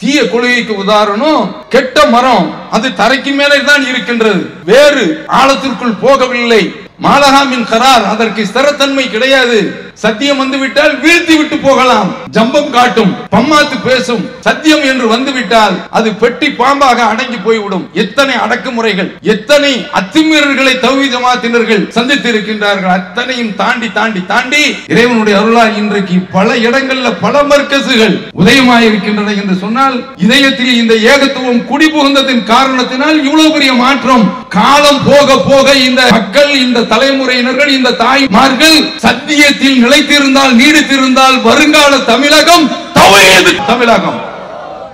தீய கொள்கைக்கு உதாரணம் கெட்ட மரம், அது தரைக்கு மேலே தான் இருக்கின்றது, வேறு ஆழத்திற்குள் போகவில்லை. மாலஹாமின் கரார், அதற்கு ஸ்திரத்தன்மை கிடையாது. சத்தியம் வந்துவிட்டால் வீழ்த்தி விட்டு போகலாம், ஜம்பம் காட்டும், பம்மாத்து பேசும். சத்தியம் என்று வந்துவிட்டால் அது பெட்டி பாம்பாக அடங்கி போய்விடும். எத்தனை அடக்குமுறைகள், எத்தனை அத்துமீறல்களை தௌஹீத் ஜமாத்தினர்கள் சந்தித்து இருக்கின்றார்கள். அத்தனையும் தாண்டி தாண்டி தாண்டி இறைவனுடைய அருளால் இன்றைக்கு பல இடங்கள்ல பல மர்க்கசுகள் உதயமாயிருக்கின்றன என்று சொன்னால், இதயத்தில் இந்த ஏகத்துவம் குடிபுகுந்ததின் காரணத்தினால் இவ்வளவு பெரிய மாற்றம். காலம் போக போக இந்த மக்கள், இந்த தலைமுறையினர்கள், இந்த தாய்மார்கள் சத்தியத்தில் நிலைத்திருந்தால், நீடித்திருந்தால் வருங்கால தமிழகம் தௌஹீத் தமிழகம்,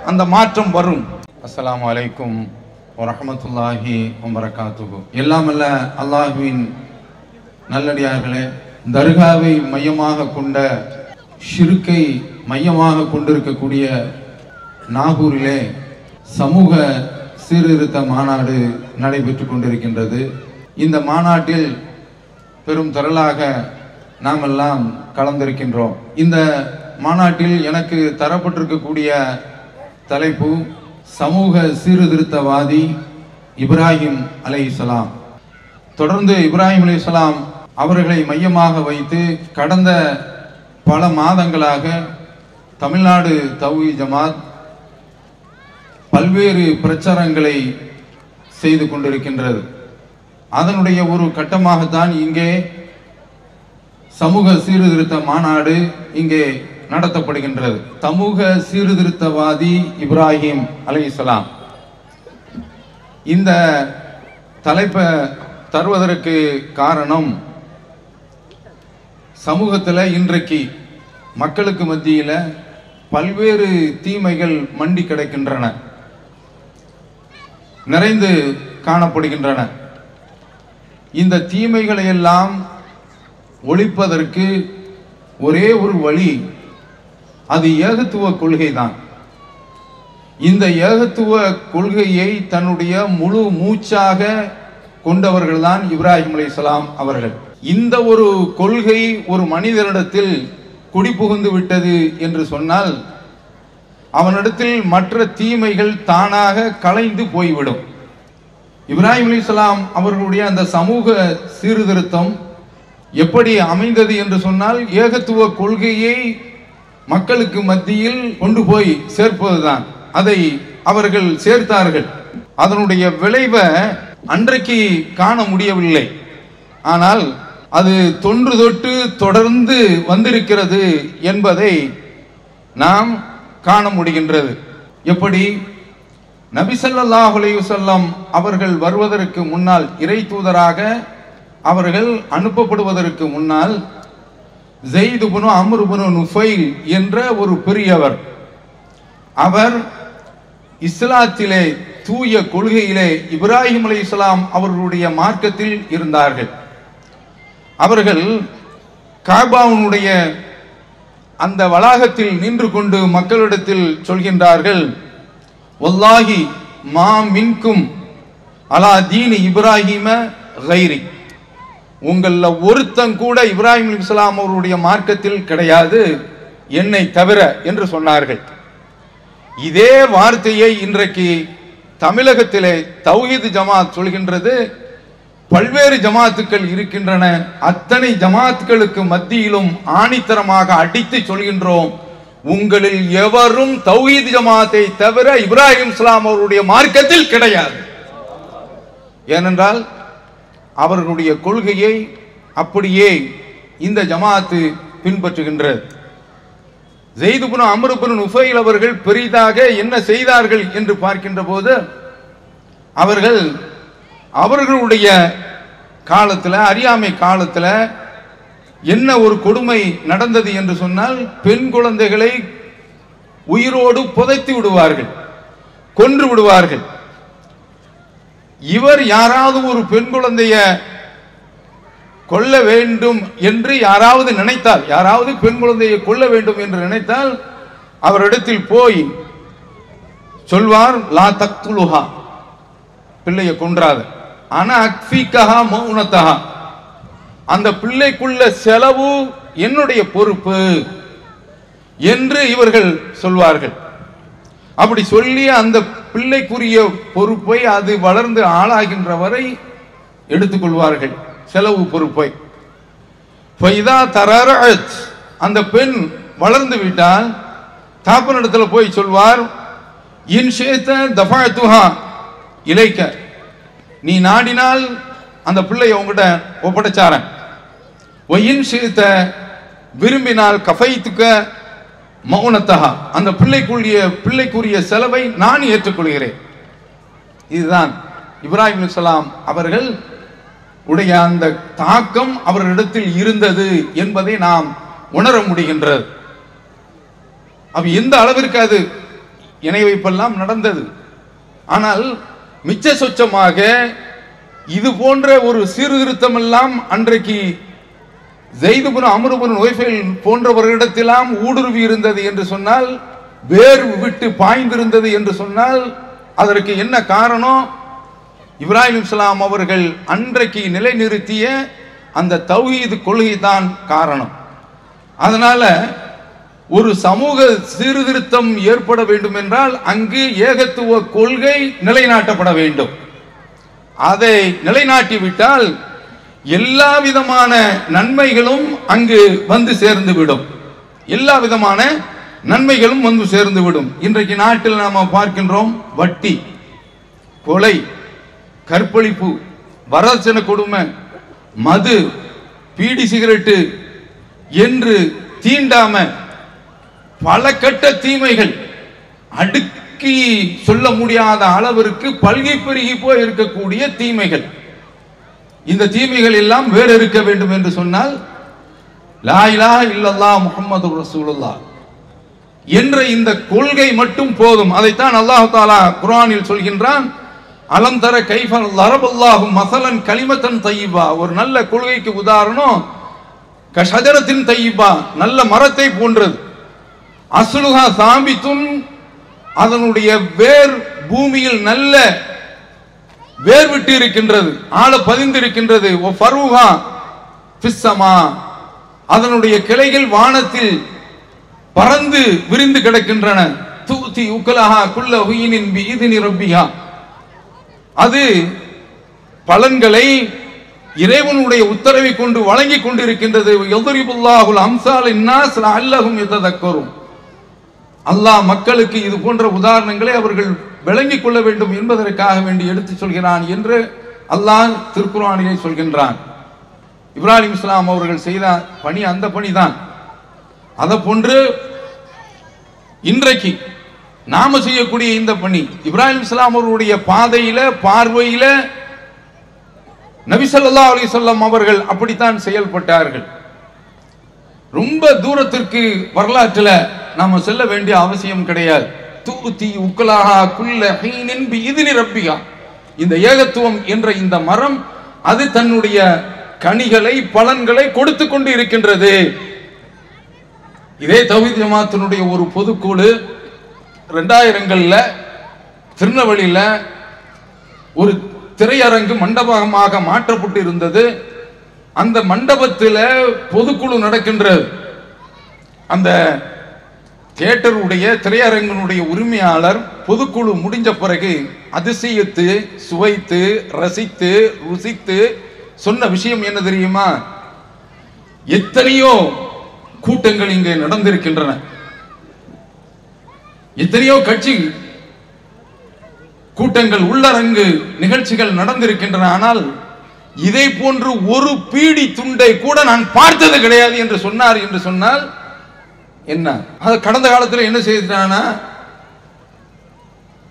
அந்த மாற்றம் வரும். அஸ்ஸலாமு அலைக்கும் வரஹ்மத்துல்லாஹி வபரகாத்துஹு. எல்லாம் அல்ல அல்லாஹ்வின் நல்லடியார்களே, தர்காவை மையமாக கொண்ட, ஷிர்கை மையமாக கொண்டிருக்கக்கூடிய நாகூரிலே சமூக சீர்திருத்த மாநாடு நடைபெற்று கொண்டிருக்கின்றது. இந்த மாநாட்டில் பெரும் திரளாக நாம் எல்லாம் கலந்திருக்கின்றோம். இந்த மாநாட்டில் எனக்கு தரப்பட்டிருக்கக்கூடிய தலைப்பு சமூக சீர்திருத்தவாதி இப்ராஹிம் அலைஹிஸ்ஸலாம். தொடர்ந்து இப்ராஹிம் அலைஹிஸ்ஸலாம் அவர்களை மையமாக வைத்து கடந்த பல மாதங்களாக தமிழ்நாடு தௌஹீத் ஜமாத் பல்வேறு பிரச்சாரங்களை செய்து கொண்டிருக்கின்றது. அதனுடைய ஒரு கட்டமாகத்தான் இங்கே சமூக சீர்திருத்த மாநாடு இங்கே நடத்தப்படுகின்றது. சமூக சீர்திருத்தவாதி இப்ராஹிம் அலைஹிஸ்ஸலாம். இந்த தலைப்பை தருவதற்கு காரணம், சமூகத்தில் இன்றைக்கு மக்களுக்கு மத்தியில் பல்வேறு தீமைகள் மண்டி கிடக்கின்றன, நிறைந்து காணப்படுகின்றன. இந்த தீமைகளை எல்லாம் ஒழிப்பதற்கு ஒரே ஒரு வழி, அது ஏகத்துவ கொள்கை தான். இந்த ஏகத்துவ கொள்கையை தன்னுடைய முழு மூச்சாக கொண்டவர்கள் தான் இப்ராஹிம் அலைஹிஸ்ஸலாம் அவர்கள். இந்த ஒரு கொள்கை ஒரு மனிதனிடத்தில் குடிபுகுந்து விட்டது என்று சொன்னால் அவனிடத்தில் மற்ற தீமைகள் தானாக கலைந்து போய்விடும். இப்ராஹிம் அலைஹிஸ்ஸலாம் அவர்களுடைய அந்த சமூக சீர்திருத்தம் எப்படி அமைந்தது என்று சொன்னால், ஏகத்துவ கொள்கையை மக்களுக்கு மத்தியில் கொண்டு போய் சேர்ப்பதுதான். அதை அவர்கள் சேர்த்தார்கள். அதனுடைய விளைவை அன்றைக்கு காண முடியவில்லை, ஆனால் அது தொன்று தொட்டு தொடர்ந்து வந்திருக்கிறது என்பதை நாம் காண முடிகின்றது. எப்படி? நபி ஸல்லல்லாஹு அலைஹி வஸல்லம் அவர்கள் வருவதற்கு முன்னால், இறை தூதராக அவர்கள் அனுப்பப்படுவதற்கு முன்னால், ஸைத் இப்னு அம்ர் இப்னு நுஃபைல் என்ற ஒரு பெரியவர், அவர் இஸ்லாத்திலே தூய கொள்கையிலே இப்ராஹிம் அலைஹிஸ்ஸலாம் அவர்களுடைய மார்க்கத்தில் இருந்தார்கள். அவர்கள் காபாவுடைய அந்த வளாகத்தில் நின்று கொண்டு மக்களிடத்தில் சொல்கின்றார்கள், வல்லாஹி மா மின்கும் அலா தீனி இப்ராஹிம கைரி, உங்கள ஒருத்தன் கூட இப்ராஹிம் அலைஹிஸ்ஸலாம் அவருடைய மார்க்கத்தில் கிடையாது என்னை தவிர என்று சொன்னார்கள். இதே வார்த்தையை இன்றைக்கு தமிழகத்திலே தௌஹீத் ஜமாத் சொல்கின்றது. பல்வேறு ஜமாத்துக்கள் இருக்கின்றன, அத்தனை ஜமாத்துக்களுக்கு மத்தியிலும் ஆணித்தரமாக அடித்து சொல்கின்றோம், உங்களில் எவரும் தௌஹீத் ஜமாத்தை தவிர இப்ராஹிம் அலைஹிஸ்ஸலாம் அவருடைய மார்க்கத்தில் கிடையாது. ஏனென்றால் அவர்களுடைய கொள்கையை அப்படியே இந்த ஜமாத்து பின்பற்றுகின்றது. ஸைத் இப்னு அம்ர் இப்னு நுஃபைல் அவர்கள் பெரிதாக என்ன செய்தார்கள் என்று பார்க்கின்ற போது, அவர்கள் அவர்களுடைய காலத்தில், அறியாமை காலத்தில் என்ன ஒரு கொடுமை நடந்தது என்று சொன்னால், பெண் குழந்தைகளை உயிரோடு புதைத்து விடுவார்கள், கொன்று விடுவார்கள். இவர் யாராவது ஒரு பெண் குழந்தைய கொல்ல வேண்டும் என்று யாராவது நினைத்தால், யாராவது பெண் குழந்தையை கொல்ல வேண்டும் என்று நினைத்தால் அவரிடத்தில் போய் சொல்வார், லா தக்துலுஹா, பிள்ளையை கொன்றாத, ஆனா அக்ஃபிகஹா மௌனதஹா, அந்த பிள்ளைக்குள்ள செலவு என்னுடைய பொறுப்பு என்று இவர்கள் சொல்வார்கள். அப்படி சொல்லி அந்த பிள்ளைக்குரிய பொறுப்பை அது வளர்ந்து ஆளாகின்ற வரை எடுத்துக்கொள்வார்கள், செலவு பொறுப்பை. அந்த பெண் வளர்ந்து விட்டால் தாப்பனிடத்துல போய் சொல்வார், இலைக்க, நீ நாடினால் அந்த பிள்ளையை உங்ககிட்ட ஒப்படைச்சாரன், விரும்பினால் கஃபைத்துக்க மௌனத்தகா, அந்த பிள்ளைக்குரிய செலவை நான் ஏற்றுக்கொள்கிறேன். இதுதான் இப்ராஹிம் அலைஹிஸ்ஸலாம் அவர்கள் உடைய அந்த தாக்கம் அவர்களிடத்தில் இருந்தது என்பதை நாம் உணர முடிகின்றது. அப்ப எந்த அளவிற்கு அது இணை வைப்பெல்லாம் நடந்தது. ஆனால் மிச்ச சொச்சமாக இது போன்ற ஒரு சீர்திருத்தம் எல்லாம் அன்றைக்கு ஸைத் இப்னு அம்ர் இப்னு நுஃபைல் போன்றவர்களிடத்திலாம் ஊடுருவி இருந்தது என்று சொன்னால், வேர் விட்டு பாய்ந்திருந்தது என்று சொன்னால் அதற்கு என்ன காரணம்? இப்ராஹிம் அலைஹிஸ்ஸலாம் அவர்கள் அன்றைக்கு நிலைநிறுத்திய அந்த தௌஹீத் கொள்கை தான் காரணம். அதனால ஒரு சமூக சீர்திருத்தம் ஏற்பட வேண்டும் என்றால் அங்கு ஏகத்துவ கொள்கை நிலைநாட்டப்பட வேண்டும். அதை நிலைநாட்டிவிட்டால் எல்லா விதமான நன்மைகளும் அங்கு வந்து சேர்ந்துவிடும். எல்லா விதமான நன்மைகளும் வந்து சேர்ந்துவிடும். இன்றைக்கு நாட்டில் நாம் பார்க்கின்றோம், வட்டி, கொலை, கற்பழிப்பு, வரதட்சணை கொடுமை, மது, பீடி சிகரெட்டு என்று தீண்டாம பல கட்ட தீமைகள் அடுக்கி சொல்ல முடியாத அளவிற்கு பல்கி பெருகி போய் இருக்கக்கூடிய தீமைகள். இந்த தீமைகள் எல்லாம் வேறு இருக்க வேண்டும் என்று சொன்னால் லா இலாஹ இல்லல்லாஹ் முஹம்மதுர் ரசூலுல்லாஹ் என்ற இந்த கொள்கை மட்டும் போதும். அதைத்தான் அல்லாஹ் தஆலா குர்ஆனில் சொல்கின்றான், அலம் தர கைஃப லரபல்லாஹு மஸலன் கலிமத்தன் தய்யிபா. ஒரு நல்ல கொள்கைக்கு உதாரணம் கஷஜரத்தின் தய்யிபா, நல்ல மரத்தை போன்றது. அஸ்லுஹா சாபித்துன், அதனுடைய வேர் பூமியில் நல்ல வேர் விட்டு இருக்கின்றது, ஆழ பதிந்திருக்கின்றது. ஓ ஃபருஹா ஃபிஸ்ஸமா, அதனுடைய கிளைகள் வானத்தில் பறந்து விரிந்து கிடக்கின்றன. தூதி உக்கலஹா குல்ல ஹுயினின் பிஇذن ரப்பிஹா, அது பலன்களை இறைவனுடைய உத்தரவை கொண்டு வழங்கி கொண்டிருக்கின்றது. யضربுல்லாஹுல் அம்சால الناس லஅல்லஹும் யததக்கரும். அல்லாஹ் மக்களுக்கு இது போன்ற உதாரணங்களை அவர்கள் விளங்கிக் கொள்ள வேண்டும் என்பதற்காக வேண்டி எடுத்து சொல்கிறான் என்று அல்லாஹ் திருக்குர்ஆனிலே சொல்கின்றான். இப்ராஹிம் அலைஹிஸ்ஸலாம் அவர்கள் செய்த பணி அந்த பணிதான். அதை போன்று இன்றைக்கு நாம செய்யக்கூடிய இந்த பணி, இப்ராஹிம் அலைஹிஸ்ஸலாம் அவர்களுடைய பாதையில பார்வையில நபி ஸல்லல்லாஹு அலைஹி வஸல்லம் அவர்கள் அப்படித்தான் செயல்பட்டார்கள். ரொம்ப தூரத்திற்கு வரலாற்றில் நாம செல்ல வேண்டிய அவசியம் கிடையாது. தூதி உக்கலாஹா குல்ல ஹீனின் பிஇذن ரப்பிஹா, இந்த ஏகத்துவம் என்ற இந்த மரம் அது தன்னுடைய கனிகளை பலன்களை கொடுத்து கொண்டு இருக்கின்றது. இதே தௌஹீத் ஜமாத்தினுடைய ஒரு பொதுக்குழு 2000ங்கள்ல திருநெல்வேலியில ஒரு திரையரங்கு மண்டபமாக மாற்றப்பட்டு இருந்தது. அந்த மண்டபத்தில் பொதுக்குழு நடக்கின்றது. அந்த தியேட்டருடைய திரையரங்கினுடைய உரிமையாளர் பொதுக்குழு முடிஞ்ச பிறகு அதிசயித்து சுவைத்து ரசித்து ருசித்து சொன்ன விஷயம் என்ன தெரியுமா? எத்தனையோ கூட்டங்கள் இங்கே நடந்திருக்கின்றன, எத்தனையோ கட்சி கூட்டங்கள் உள்ளரங்கு நிகழ்ச்சிகள் நடந்திருக்கின்றன. ஆனால் இதை போன்று ஒரு பீடி துண்டை கூட நான் பார்த்தது கிடையாது என்று சொன்னார். என்று சொன்னால் என்ன? அது கடந்த காலத்தில் என்ன செய்தானா,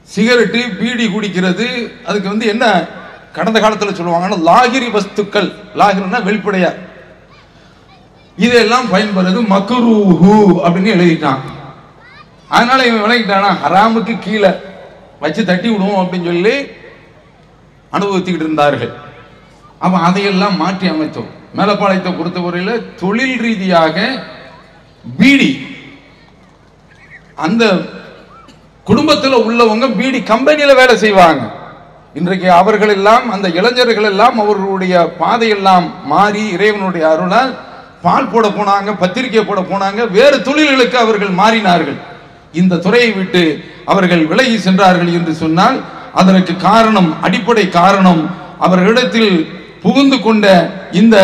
சிகரெட்டு பீடி குடிக்கிறது, அதுக்கு என்ன கடந்த காலத்தில் சொல்லுவாங்கன்னா லாகிரி வஸ்துக்கள், லாகிரினா வெளிப்படையா, இதெல்லாம் பயன்படுறது மக்ரூஹு அப்படின்னு எழுதிட்டான். அதனால இவன் விளங்கிட்டானா ஹராமுக்கு கீழே வச்சு தட்டி விடுவோம் அப்படின்னு சொல்லி அனுபவித்துக்கிட்டு இருந்தார்கள். அப்ப அதையெல்லாம் மாற்றி அமைத்தோம். மேலப்பாளையத்தை பொறுத்தவரையில் தொழில் ரீதியாக பீடி, அந்த குடும்பத்தில் உள்ளவங்க பீடி கம்பெனியில வேலை செய்வாங்க. இன்றைக்கு அவர்கள் எல்லாம், அந்த இளைஞர்கள் எல்லாம் அவர்களுடைய பாதையெல்லாம் மாறி இறைவனுடைய அருளால் பால் போட போனாங்க, பத்திரிகை போட போனாங்க, வேறு தொழில்களுக்கு அவர்கள் மாறினார்கள். இந்த துறையை விட்டு அவர்கள் விலகி சென்றார்கள் என்று சொன்னால் அதற்கு காரணம், அடிப்படை காரணம், அவர்களிடத்தில் புகுந்து கொண்ட இந்த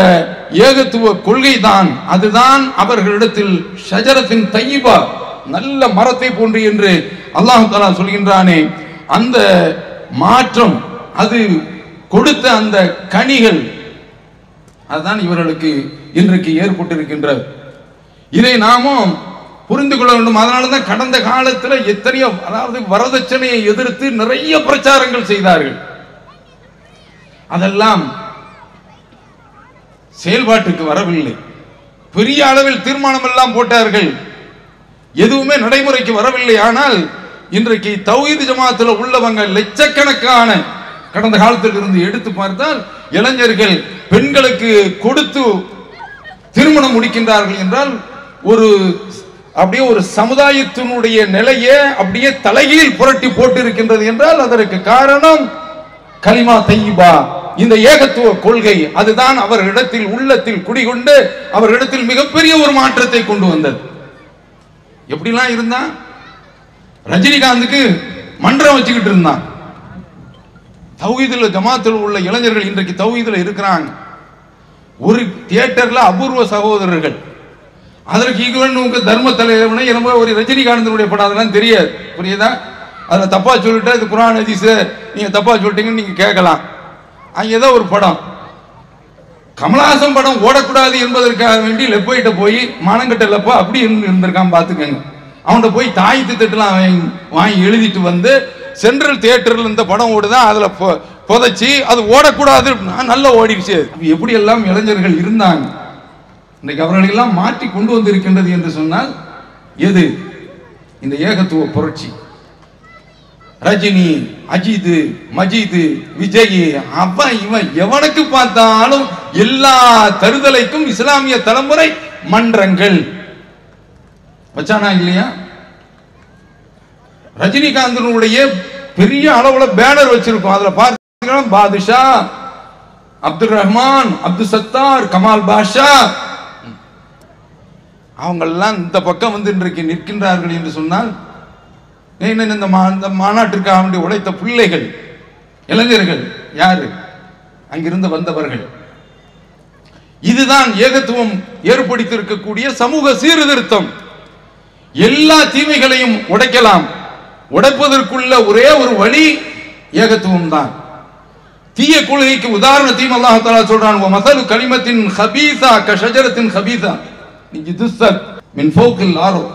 ஏகத்துவ கொள்கை தான். அதுதான் அவர்களிடத்தில் ஷஜரத்தின் தையிபா, நல்ல மரத்தை போன்று என்று அல்லாஹ் தஆலா சொல்கின்றானே, அந்த மாற்றம், அது கொடுத்த அந்த கனிகள், அதுதான் இவர்களுக்கு இன்றைக்கு ஏற்பட்டிருக்கின்றது. இதை நாமும் புரிந்து கொள்ள வேண்டும். அதனாலதான் கடந்த காலத்தில் எத்தனையோ, அதாவது வரதட்சணையை எதிர்த்து நிறைய பிரச்சாரங்கள் செய்தார்கள். அதெல்லாம் செயல்பாட்டுக்கு வரவில்லை. பெரிய அளவில் தீர்மானம் எல்லாம் போட்டார்கள், எதுவுமே நடைமுறைக்கு வரவில்லை. ஆனால் இன்றைக்கு தௌஹீத் ஜமாத்தில் உள்ளவங்க லட்சக்கணக்கான, கடந்த காலத்தில் இருந்து எடுத்து பார்த்தால் இளைஞர்கள் பெண்களுக்கு கொடுத்து திருமணம் முடிக்கின்றார்கள் என்றால் ஒரு அப்படியே ஒரு சமுதாயத்தினுடைய நிலையை அப்படியே தலைகீழ் புரட்டி போட்டு இருக்கின்றது என்றால் அதற்கு காரணம் கலிமா தையிபா, இந்த ஏகத்துவ கொள்கை. அதுதான் அவர்களிடத்தில் உள்ளத்தில் குடிகொண்டு அவர்களிடத்தில் மிகப்பெரிய ஒரு மாற்றத்தை கொண்டு வந்தது. எப்படிலாம் இருந்தா, ரஜினிகாந்துக்கு மன்றம் வச்சுக்கிட்டு இருந்தான். தௌஹீதுல ஜமாத்தில் உள்ள இளைஞர்கள் இன்றைக்கு தௌஹீதுல இருக்கிறாங்க. ஒரு தியேட்டர்ல அபூர்வ சகோதரர்கள், அதற்கு ஈக்குவல் தர்ம தலைவனை ரொம்ப ஒரு ரஜினிகாந்தனுடைய படம், அதெல்லாம் தெரியாது, புரியுதா? அதில் தப்பா சொல்லிட்டு இது குர்ஆன் ஹதீஸ் நீங்க தப்பா சொல்லிட்டீங்கன்னு நீங்க கேட்கலாம். ஏதோ ஒரு படம், கமலஹாசன் படம் ஓடக்கூடாது என்பதற்காக வேண்டி லெப்பைட்ட போய் மானங்கட்ட லெப்பா அப்படி இருந்திருக்கான் பார்த்துக்கங்க. அவன்கிட்ட போய் தாயத்து தட்டுலாம் வாங்கி எழுதிட்டு வந்து சென்ட்ரல் தியேட்டர்ல இந்த படம் ஓடுதான், அதுல புதைச்சி அது ஓடக்கூடாது, நல்லா ஓடிடுச்சு. எப்படி எல்லாம் இளைஞர்கள் இருந்தாங்க. இன்றைக்கு அவர்களெல்லாம் மாற்றி கொண்டு வந்திருக்கின்றது என்று சொன்னால் எது? இந்த ஏகத்துவ புரட்சி. ரஜினி, அஜித், மஜித், விஜய், அவன் இவன் எவனுக்கு பார்த்தாலும் எல்லா தருதலைக்கும் இஸ்லாமிய தலைமுறை மன்றங்கள் வச்சானா இல்லையா? ரஜினிகாந்தனுடைய பெரிய அளவுல பேனர் வச்சிருக்கோம். அதுல பார்த்தீங்கன்னா பாதுஷா, அப்துல் ரஹ்மான், அப்துல் சத்தார், கமால் பாஷா, அவங்க எல்லாம் இந்த பக்கம் வந்து இன்றைக்கு நிற்கின்றார்கள் என்று சொன்னால் இந்த மாநாட்டிற்காக வேண்டி உழைத்த பிள்ளைகள், இளைஞர்கள் யாரு? அங்கிருந்து வந்தவர்கள். இதுதான் ஏகத்துவம் ஏற்படுத்தியிருக்கக்கூடிய சமூக சீர்திருத்தம். எல்லா தீமைகளையும் உடைக்கலாம். உடைப்பதற்குள்ள ஒரே ஒரு வழி ஏகத்துவம் தான். தீய கொள்கைக்கு உதாரணத்தையும் அல்லாஹ் தஆலா சொல்றான், மஸலு கலிமத்தின் ஹபீஸா கஷஜரத்தின் ஹபீஸா நிஜ்துஸத் மின் ஃபௌகில் அர்த்.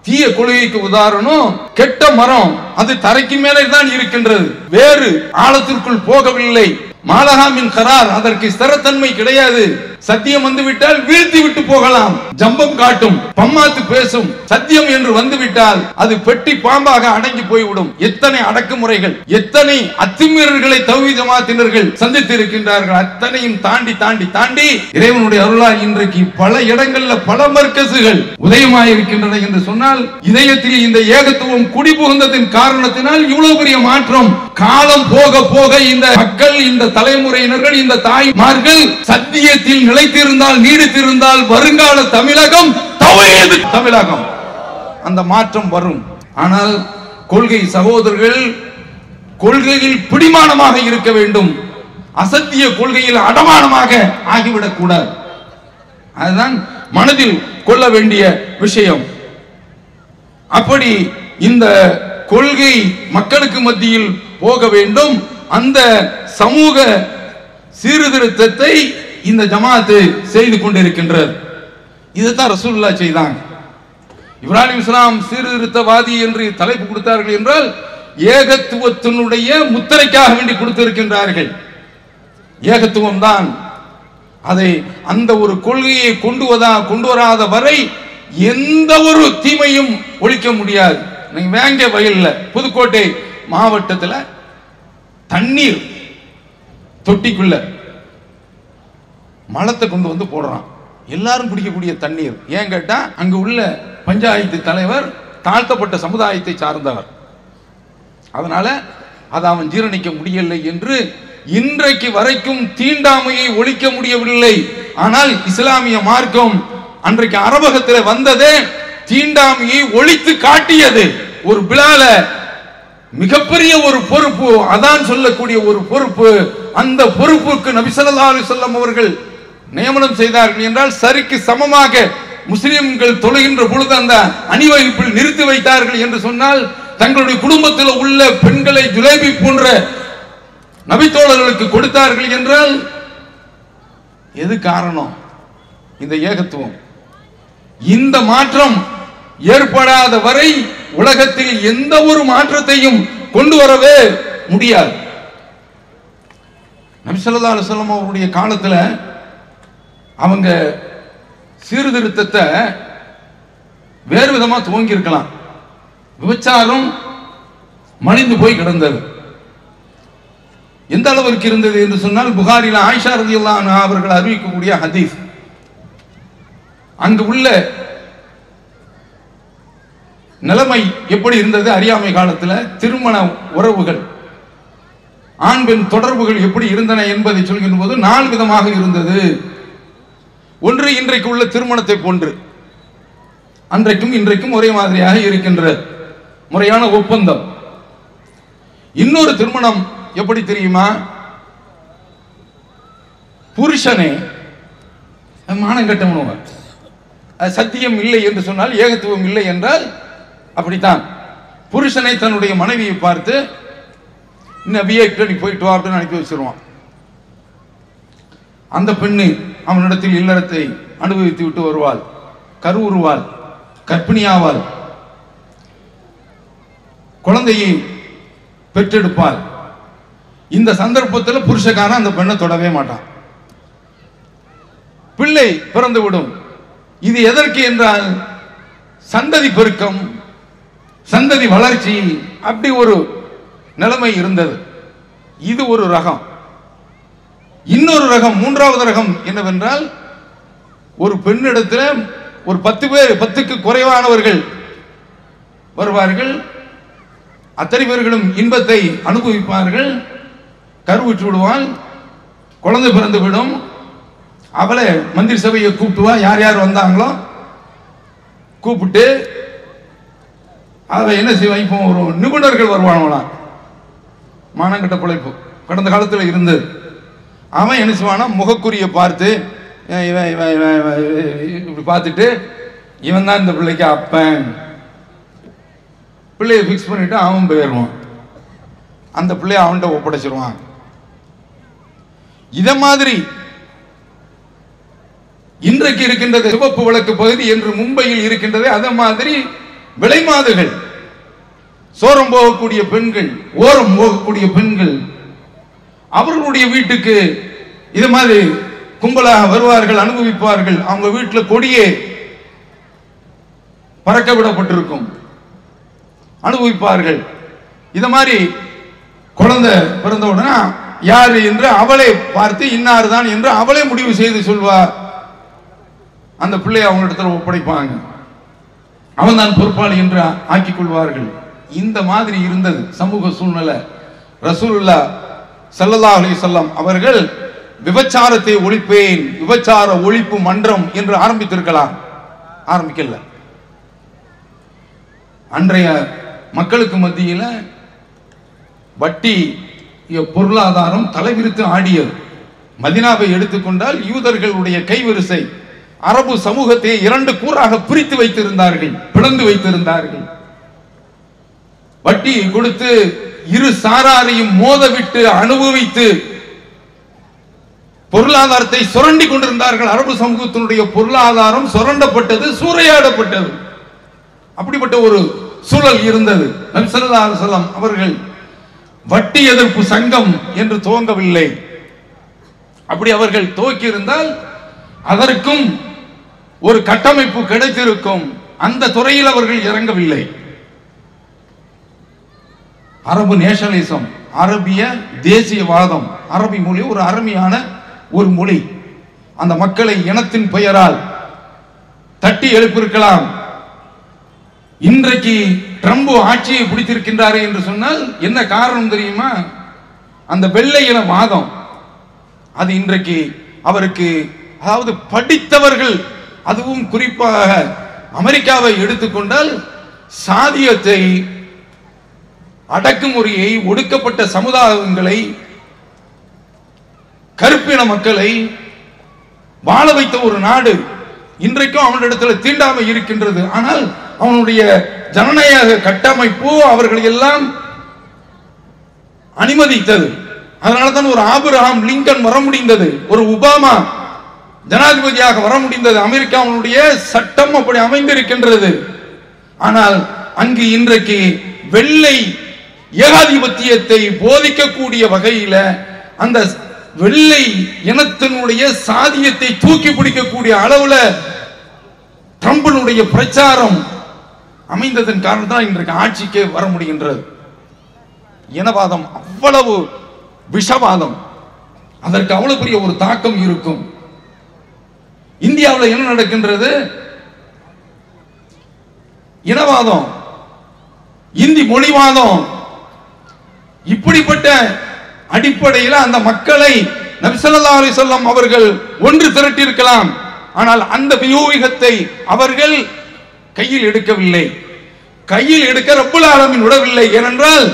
தீய கொள்கைக்கு உதாரணம் கெட்ட மரம், அது தரைக்கு மேலே தான் இருக்கின்றது, வேறு ஆழத்திற்குள் போகவில்லை. மாலஹாமின் கரார், அதற்கு ஸ்திரத்தன்மை கிடையாது. சத்தியம் வந்துவிட்டால் வீழ்த்தி விட்டு போகலாம், ஜம்பம் காட்டும், பம்மாத்து பேசும். சத்தியம் என்று வந்துவிட்டால் அது பெட்டி பாம்பாக அடங்கி போய்விடும். எத்தனை அடக்குமுறைகள், எத்தனை அத்துமீறல்களை தௌஹீத் ஜமாத்தினர்கள் சந்தித்து இருக்கின்றார்கள். அத்தனையும் தாண்டி தாண்டி தாண்டி இறைவனுடைய அருளால் இன்றைக்கு பல இடங்கள்ல பல மர்க்கசுகள் உதயமாயிருக்கின்றன என்று சொன்னால், இதயத்தில் இந்த ஏகத்துவம் குடிபுகுந்ததின் காரணத்தினால் இவ்வளவு பெரிய மாற்றம். காலம் போக போக இந்த மக்கள், இந்த தலைமுறையினர்கள், இந்த தாய்மார்கள் சத்தியத்தில் நிலைத்திருந்தால், நீடித்திருந்தால் வருங்கால தமிழகம் தௌஹீத் தமிழகம், அந்த மாற்றம் வரும். ஆனால் கொள்கை சகோதரர்கள் கொள்கையில் பிடிமானமாக இருக்க வேண்டும், அசத்திய கொள்கையில் அடமானமாக ஆகிவிடக் கூடாது. அதுதான் மனதில் கொள்ள வேண்டிய விஷயம். அப்படி இந்த கொள்கை மக்களுக்கு மத்தியில் போக வேண்டும். அந்த சமூக சீர்திருத்தத்தை இந்த ஜமாத்து செய்து கொண்டிருக்கின்றது. இதுதான் ரசூலுல்லாஹ் செய்தாங்க. இப்ராஹிம் இஸ்லாம் சீர்திருத்தவாதி என்று தலைப்பு கொடுத்தார்கள் என்றால் ஏகத்துவத்தினுடைய முத்திரைக்காக வேண்டி கொடுத்திருக்கின்றார்கள். ஏகத்துவம் தான். அதை அந்த ஒரு கொள்கையை கொண்டு வராத வரை எந்த ஒரு தீமையும் ஒழிக்க முடியாது. நீங்க வேங்க வயல்ல புதுக்கோட்டை மாவட்டத்தில் தண்ணீர் தொட்டிக்குள்ள மலத்தை கொண்டு வந்து போடுறான், எல்லாரும் குடிக்கக்கூடிய தண்ணீர். ஏன் கேட்டா அங்கு உள்ள பஞ்சாயத்து தலைவர் தாழ்த்தப்பட்ட சமுதாயத்தை சார்ந்தவர், அதனால அதை அவன் ஜீரணிக்க முடியவில்லை என்று இன்றைக்கு வரைக்கும் தீண்டாமையை ஒழிக்க முடியவில்லை. ஆனால் இஸ்லாமிய மார்க்கம் அன்றைக்கு அரபகத்தில் வந்ததே தீண்டாமையை ஒழித்து காட்டியது. ஒரு பிலால மிகப்பெரிய ஒரு பொறுப்பு, அதான் சொல்லக்கூடிய ஒரு பொறுப்பு. அந்த பொறுப்புக்கு நபி ஸல்லல்லாஹு அலைஹி வஸல்லம் அவர்கள் நியமனம் செய்தார்கள் என்றால் சரிக்கு சமமாக முஸ்லிம்கள் தொழுகின்ற பொழுது அந்த அணிவகுப்பில் நிறுத்தி வைத்தார்கள் என்று சொன்னால், தங்களுடைய குடும்பத்தில் உள்ள பெண்களை ஜுலைபி போன்ற நபித்தோழர்களுக்கு கொடுத்தார்கள் என்றால் எது காரணம்? இந்த ஏகத்துவம். இந்த மாற்றம் ஏற்படாத வரை உலகத்தில் எந்த ஒரு மாற்றத்தையும் கொண்டு வரவே முடியாது. நபி ஸல்லல்லாஹு அலைஹி வஸல்லம் அவருடைய காலத்துல அவங்க சீர்திருத்தத்தை வேறு விதமா துவங்கி இருக்கலாம். விபச்சாரம் மலிந்து போய் கிடந்தது. எந்த அளவிற்கு இருந்தது என்று சொன்னால், புகாரில ஆயிஷா ரலியல்லாஹு அன்ஹா அவர்கள் அறிவிக்கக்கூடிய ஹதீஸ், அங்கு உள்ள நிலைமை எப்படி இருந்தது, அறியாமை காலத்தில் திருமண உறவுகள், ஆண் பெண் தொடர்புகள் எப்படி இருந்தன என்பதை சொல்கின்ற போது 4 விதமாக இருந்தது. ஒன்று, இன்றைக்கு உள்ள திருமணத்தை போன்று அன்றைக்கும் இன்றைக்கும் ஒரே மாதிரியாக இருக்கின்ற முறையான ஒப்பந்தம். இன்னொரு திருமணம் எப்படி தெரியுமா? புருஷனே மானங்கட்டவனுவன், சத்தியம் இல்லை என்று சொன்னால், ஏகத்துவம் இல்லை என்றால் அப்படித்தான். புருஷனை தன்னுடைய மனைவியை பார்த்து நபியை நீ போயிட்டு வா அப்படின்னு அனுப்பி வச்சிருவான். அந்த பெண்ணு அவனிடத்தில் இல்லறத்தை அனுபவித்து விட்டு வருவாள், கருவுறுவாள், கர்ப்பிணியாவாள், குழந்தையை பெற்றெடுப்பாள். இந்த சந்தர்ப்பத்தில் புருஷக்காரன் அந்த பெண்ணை தொடவே மாட்டான். பிள்ளை பிறந்து விடும். இது எதற்கு என்றால் சந்ததி பெருக்கம், சந்ததி வளர்ச்சி, அப்படி ஒரு நிலைமை இருந்தது. இது ஒரு ரகம். இன்னொரு ரகம், மூன்றாவது ரகம் என்னவென்றால், ஒரு பெண்ணிடத்தில் ஒரு 10 பேர், 10க்கு குறைவானவர்கள் வருவார்கள். அத்தனை பேர்களும் இன்பத்தை அனுபவிப்பார்கள். கருவுற்று விடுவாள், குழந்தை பிறந்து விடும். அவளை மந்திரி சபையை கூப்பிட்டுவா, யார் யார் வந்தாங்களோ கூப்பிட்டு அவ என்ன செய்வா, இப்போ ஒரு நிபுணர்கள் வருவானவளாம், மானங்கட்ட பிழைப்பு கடந்த காலத்தில் இருந்தது. அவன் என்ன செய்வானா, முகக்குறியை பார்த்து இவன் இவன் இவன் இப்படி பார்த்துட்டு இவன் தான் இந்த பிள்ளைக்கு அப்பன், பிள்ளையை ஃபிக்ஸ் பண்ணிட்டு அவன் போயிடுவான். அந்த பிள்ளைய அவன்கிட்ட ஒப்படைச்சிருவான். இத மாதிரி இன்றைக்கு இருக்கின்றது சிவப்பு விளக்கு பகுதி என்று மும்பையில் இருக்கின்றது. அத மாதிரி விலைமாதுகள், சோரம் போகக்கூடிய பெண்கள், ஓரம் போகக்கூடிய பெண்கள், அவர்களுடைய வீட்டுக்கு இது மாதிரி கும்பலாக வருவார்கள், அனுபவிப்பார்கள். அவங்க வீட்டில் கொடியே பறக்க விடப்பட்டிருக்கும், அனுபவிப்பார்கள். இத மாதிரி குழந்தை பிறந்த உடனே யாரு என்று அவளை பார்த்து இன்னார் தான் என்று அவளை முடிவு செய்து சொல்வார். அந்த பிள்ளையை அவங்களிடத்தில் ஒப்படைப்பாங்க. அவன் தான் பொறுப்பாளி என்று ஆக்கிக் கொள்வார்கள். இந்த மாதிரி இருந்தது சமூக சூழ்நிலை. ரசூலுல்லாஹ் ஸல்லல்லாஹு அலைஹி வஸல்லம் அவர்கள் விபச்சாரத்தை ஒழிப்பேன், விபச்சார ஒழிப்பு மன்றம் என்று ஆரம்பித்திருக்கலாம், ஆரம்பிக்கல. அன்றைய மக்களுக்கு மத்தியில் வட்டி பொருளாதாரம் தலைவிரித்து ஆடியது. மதீனாவை எடுத்துக்கொண்டால் யூதர்களுடைய கைவரிசை அரபு சமூகத்தை 2 கூறாக பிரித்து வைத்திருந்தார்கள், பிளந்து வைத்திருந்தார்கள். வட்டி கொடுத்து இரு சாராரையும் மோதவிட்டு அனுபவித்து பொருளாதாரத்தை சுரண்டி கொண்டிருந்தார்கள். அரபு சமூகத்தினுடைய பொருளாதாரம் சுரண்டப்பட்டது, சூறையாடப்பட்டது. அப்படிப்பட்ட ஒரு சூழல் இருந்தது. நபி ஸல்லல்லாஹு அலைஹி வஸல்லம் அவர்கள் வட்டி எதிர்ப்பு சங்கம் என்று துவங்கவில்லை. அப்படி அவர்கள் துவக்கி இருந்தால் அதற்கும் ஒரு கட்டமைப்பு கிடைத்திருக்கும். அந்த துறையில் அவர்கள் இறங்கவில்லை. அரபு நேஷனலிசம், அரபிய தேசியவாதம், அரபி மொழி ஒரு அருமையான ஒரு மொழி. அந்த மக்களை இனத்தின் பெயரால் தட்டி எழுப்பியிருக்கலாம். இன்றைக்கு ட்ரம்ப் ஆட்சியை பிடித்திருக்கின்றாரே என்று சொன்னால் என்ன காரணம் தெரியுமா? அந்த வெள்ளை இன வாதம். அது இன்றைக்கு அவருக்கு, அதாவது படித்தவர்கள், அதுவும் குறிப்பாக அமெரிக்காவை எடுத்துக்கொண்டால் சாதியத்தை, அடக்குமுறையை, ஒடுக்கப்பட்ட சமுதாயங்களை, கருப்பின மக்களை வாழ வைத்த ஒரு நாடு. இன்றைக்கும் அவனிடத்தில் தீண்டாமை இருக்கின்றது. ஆனால் அவனுடைய ஜனநாயக கட்டமைப்பு அவர்களை எல்லாம் அனுமதித்தது. அதனால்தான் ஒரு ஆபிரகாம் லிங்கன் வர முடிந்தது, ஒரு ஒபாமா ஜனாதிபதியாக வர முடிந்தது. அமெரிக்காவுடைய சட்டம் அப்படி அமைந்திருக்கின்றது. ஆனால் அங்கு இன்றைக்கு வெள்ளை ஏகாதிபத்தியத்தை போதிக்கக்கூடிய வகையில அந்த வெள்ளை இனத்தினுடைய சாதியத்தை தூக்கி பிடிக்கக்கூடிய அளவுல ட்ரம்பினுடைய பிரச்சாரம் அமைந்ததன் காரணத்தான் இன்றைக்கு ஆட்சிக்கே வர முடிகின்றது. இனவாதம் அவ்வளவு விஷவாதம், அதற்கு அவ்வளவு பெரிய ஒரு தாக்கம் இருக்கும். இந்தியாவில் என்ன நடக்கின்றது? இனவாதம், இந்தி மொழிவாதம், இப்படிப்பட்ட அடிப்படையில் அந்த மக்களை நபி ஸல்லல்லாஹு அலைஹி வஸல்லம் அவர்கள் ஒன்று திரட்டி இருக்கலாம். ஆனால் அந்த வியூகத்தை அவர்கள் கையில் எடுக்கவில்லை. கையில் எடுக்க ரப்புல் ஆலமீன் விடவில்லை. ஏனென்றால்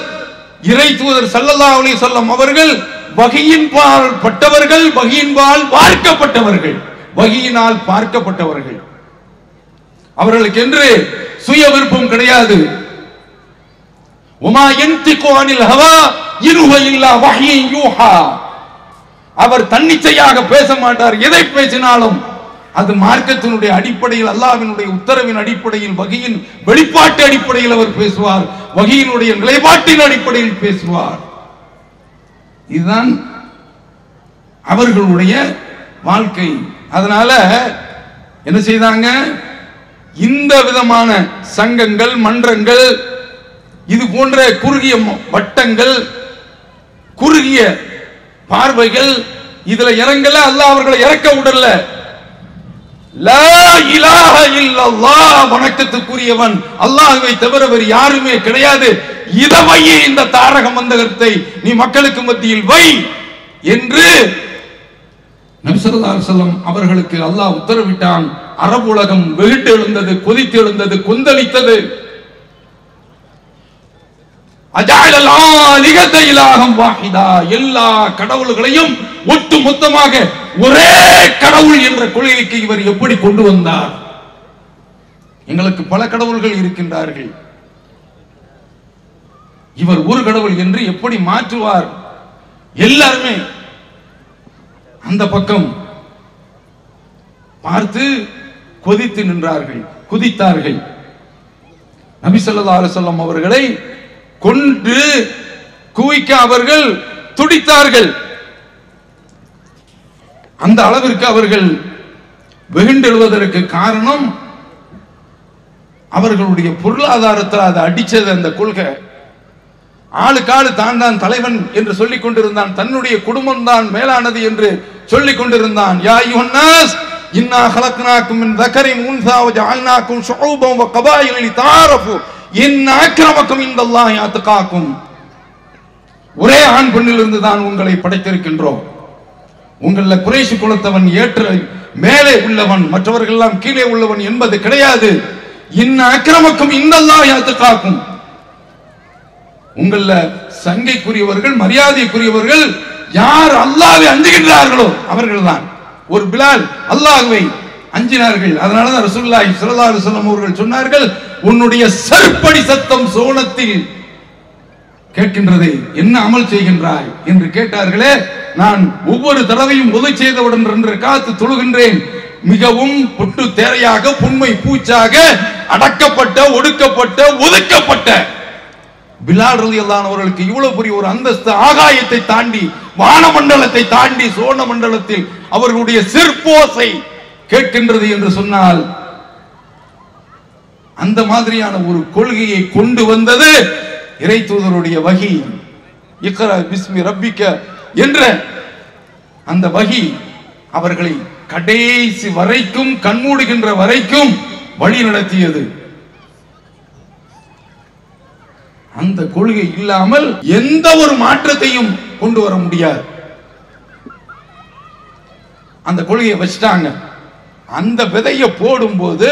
இறை தூதர் ஸல்லல்லாஹு அலைஹி வஸல்லம் அவர்கள் வஹியின்பால் பட்டவர்கள், வஹியின்பால் பார்க்கப்பட்டவர்கள், வஹியினால் பார்க்கப்பட்டவர்கள். அவர்களுக்கு என்று சுய விருப்பம் கிடையாது. உமா யன்திகு அனில் ஹவா இன் ஹுவ இல்லா வஹ்யுன் யூஹா. அவர் தன்னிச்சையாக பேச மாட்டார். எதை பேசினாலும் அது மார்க்கத்தினுடைய அடிப்படையில், அல்லாஹ்வினுடைய உத்தரவின் அடிப்படையில், வஹியின் வெளிப்பாட்டு அடிப்படையில் அவர் பேசுவார், வஹியினுடைய நிலைப்பாட்டின் அடிப்படையில் பேசுவார். இதுதான் அவர்களுடைய வாழ்க்கை. அதனால என்ன செய்தாங்க? இந்த விதமான சங்கங்கள், மன்றங்கள், இது போன்ற குறுகிய வட்டங்கள், குறுகிய பார்வைகள், இதுல இறங்கல. அல்லாஹ் அவர்களை இறக்க விடல. லா இலாஹ இல்லல்லாஹ், வணக்கத்துக்குரியவன் அல்லாஹ்வை தவிர வேறு யாருமே கிடையாது. இத வை, இந்த தாரக மந்தகத்தை நீ மக்களுக்கு மத்தியில் வை என்று நபி ஸல்லல்லாஹு அலைஹி வஸல்லம் அவர்களுக்கு அல்லாஹ் உத்தரவிட்டான். அரபு உலகம் வெகுண்டு எழுந்தது, கொதித்து எழுந்தது, கொந்தளித்தது. அஜஅலல் ஆலிஹத இலாஹம் வாஹிதா, எல்லா கடவுள்களையும் ஒட்டு மொத்தமாக ஒரே கடவுள் என்ற கொள்கைக்கு இவர் எப்படி கொண்டு வந்தார்? எங்களுக்கு பல கடவுள்கள் இருக்கின்றார்கள், இவர் ஒரு கடவுள் என்று எப்படி மாற்றுவார்? எல்லாருமே அந்த பக்கம் பார்த்து கொதித்து நின்றார்கள், குதித்தார்கள். நபி ஸல்லல்லாஹு அலைஹி வஸல்லம் அவர்களை கொண்டு குவிக்க அவர்கள் துடித்தார்கள். அந்த அளவிற்கு அவர்கள் வெகுண்டெழுவதற்கு காரணம் அவர்களுடைய பொருளாதாரத்தில் அதை அடிச்சது. அந்த கொள்கை ஆளுக்காடு தான் தான் தலைவன் என்று சொல்லிக் கொண்டிருந்தான், தன்னுடைய குடும்பம் தான் மேலானது என்று சொல்லிக் கொண்டிருந்தான். யா அய்யுஹன் நாஸ் இன்னா ஹலக்னாக்கும் மின் தக்கரின் உன்ஸா வஜஅல்னாக்கும் ஷுஊபன் வ கபாயில லிதஆரஃபு இன் அக்ரமக்கும் இன்தல்லாஹி அத்காக்கும். ஒரே ஆண் பெண்ணிலிருந்து தான் உங்களை படைத்திருக்கின்றோம். உங்கள குறைஷ் குலத்தவன் ஏற்ற மேலே உள்ளவன், மற்றவர்கள் எல்லாம் கீழே உள்ளவன் என்பது கிடையாது. இன் அக்ரமக்கும் இன்தல்லாஹி அத்காக்கும். உங்கள சங்கைக்குரியவர்கள், மரியாதைக்குரியவர்கள் யார் அல்லாஹ்வை அஞ்சுகின்றார்களோ அவர்கள்தான். ஒரு பிலால் அல்லாஹ்வை அஞ்சினார்கள். அதனாலதான் ரசூலுல்லாஹி ஸல்லல்லாஹு அலைஹி வஸல்லம் அவர்கள் சொன்னார்கள், உன்னுடைய செருப்படி சத்தம் சோனத்தில் கேட்கின்றது, என்ன அமல் செய்கின்றாய் என்று கேட்டார்களே. நான் ஒவ்வொரு தடவையும் உதவி செய்தவுடன் 2 ரக்காத்து தொழுகின்றேன். மிகவும் பொட்டு தேரையாக, புண்மை பூச்சாக அடக்கப்பட்ட, ஒடுக்கப்பட்ட, ஒதுக்கப்பட்ட பிலால் ரலியல்லாஹு அன்ஹு அவர்களுக்கு இவ்வளவு பெரிய ஒரு அந்தஸ்து, ஆகாயத்தை தாண்டி, வானமண்டலத்தை தாண்டி, சோன மண்டலத்தில் அவர்களுடைய சிற்போசை கேட்கின்றது என்று சொன்னால், அந்த மாதிரியான ஒரு கொள்கையை கொண்டு வந்தது இறை தூதருடைய வஹி. இக்ரா பிஸ்மி ரப்பிக்க என்ற அந்த வஹி அவர்களை கடைசி வரைக்கும், கண்மூடுகின்ற வரைக்கும் வழி நடத்தியது. அந்த கொள்கை இல்லாமல் எந்த ஒரு மாற்றத்தையும் கொண்டு வர முடியாது. அந்த கொள்கையை வச்சிட்டாங்க. அந்த விதையை போடும்போது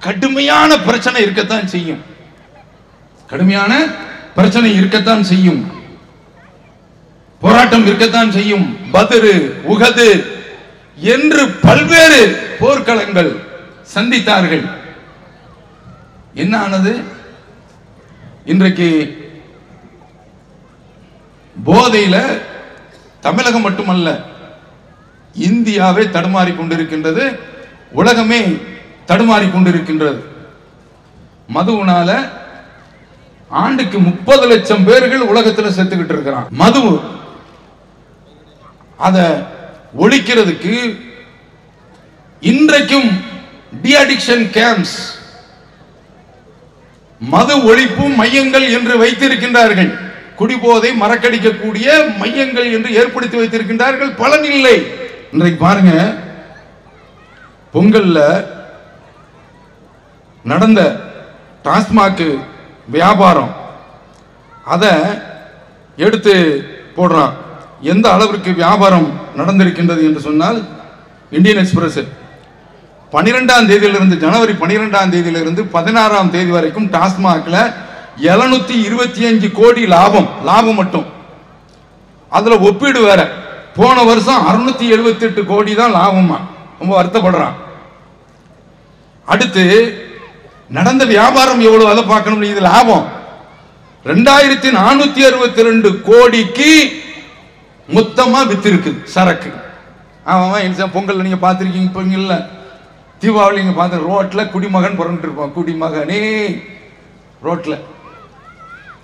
கடுமையான பிரச்சனை இருக்கத்தான் செய்யும். கடுமையான பிரச்சனை இருக்கத்தான் செய்யும். போராட்டம் இருக்கத்தான் செய்யும். பத்ரு, உஹது என்று பல்வேறு போர்க்களங்கள் சந்தித்தார்கள். என்ன ஆனது? இன்றைக்கு போதையில தமிழகம் மட்டுமல்ல, இந்தியாவே தடுமாறி கொண்டிருக்கின்றது. உலகமே தடுமாறி கொண்டிருக்கின்றது. மதுவுனால ஆண்டுக்கு 30 லட்சம் பேர்கள் உலகத்தில் செத்துக்கிட்டு இருக்கிறான். மது அத ஒழிக்கிறதுக்கு இன்றைக்கும் டி அடிக்ஷன் கேம்ப்ஸ், மது ஒழிப்பு மையங்கள் என்று வைத்திருக்கின்றார்கள். குடிபோதை மறக்கடிக்கக்கூடிய மையங்கள் என்று ஏற்படுத்தி வைத்திருக்கின்றார்கள். பலன் இல்லை. இன்றைக்கு பாருங்க, பொங்கல்ல நடந்த டாஸ்மாக் வியாபாரம் அத எடுத்து போடுறான். எந்த அளவிற்கு வியாபாரம் நடந்திருக்கின்றது என்று சொன்னால், இந்தியன் எக்ஸ்பிரஸ் 12ஆம் தேதியிலிருந்து, ஜனவரி 12ஆம் தேதியிலிருந்து 16ஆம் தேதி வரைக்கும் டாஸ்மாக்ல 725 கோடி லாபம் மட்டும். அதுல ஒப்பீடு வேற, போன வருஷம் 678 கோடி தான் லாபமா. ரொம்ப வருத்தப்படுறான். அடுத்து நடந்த வியாபாரம் எவ்வளவு, அதை பார்க்கணும். இது லாபம் 2462 கோடிக்கு மொத்தமா வித்திருக்கு சரக்கு. அவன் பொங்கல் நீங்க பார்த்திருக்கீங்க, பொங்கல்ல தீபாவளி நீங்க பார்த்து ரோட்ல குடிமகன் புறந்துட்டு இருப்பான். குடிமகனே ரோட்ல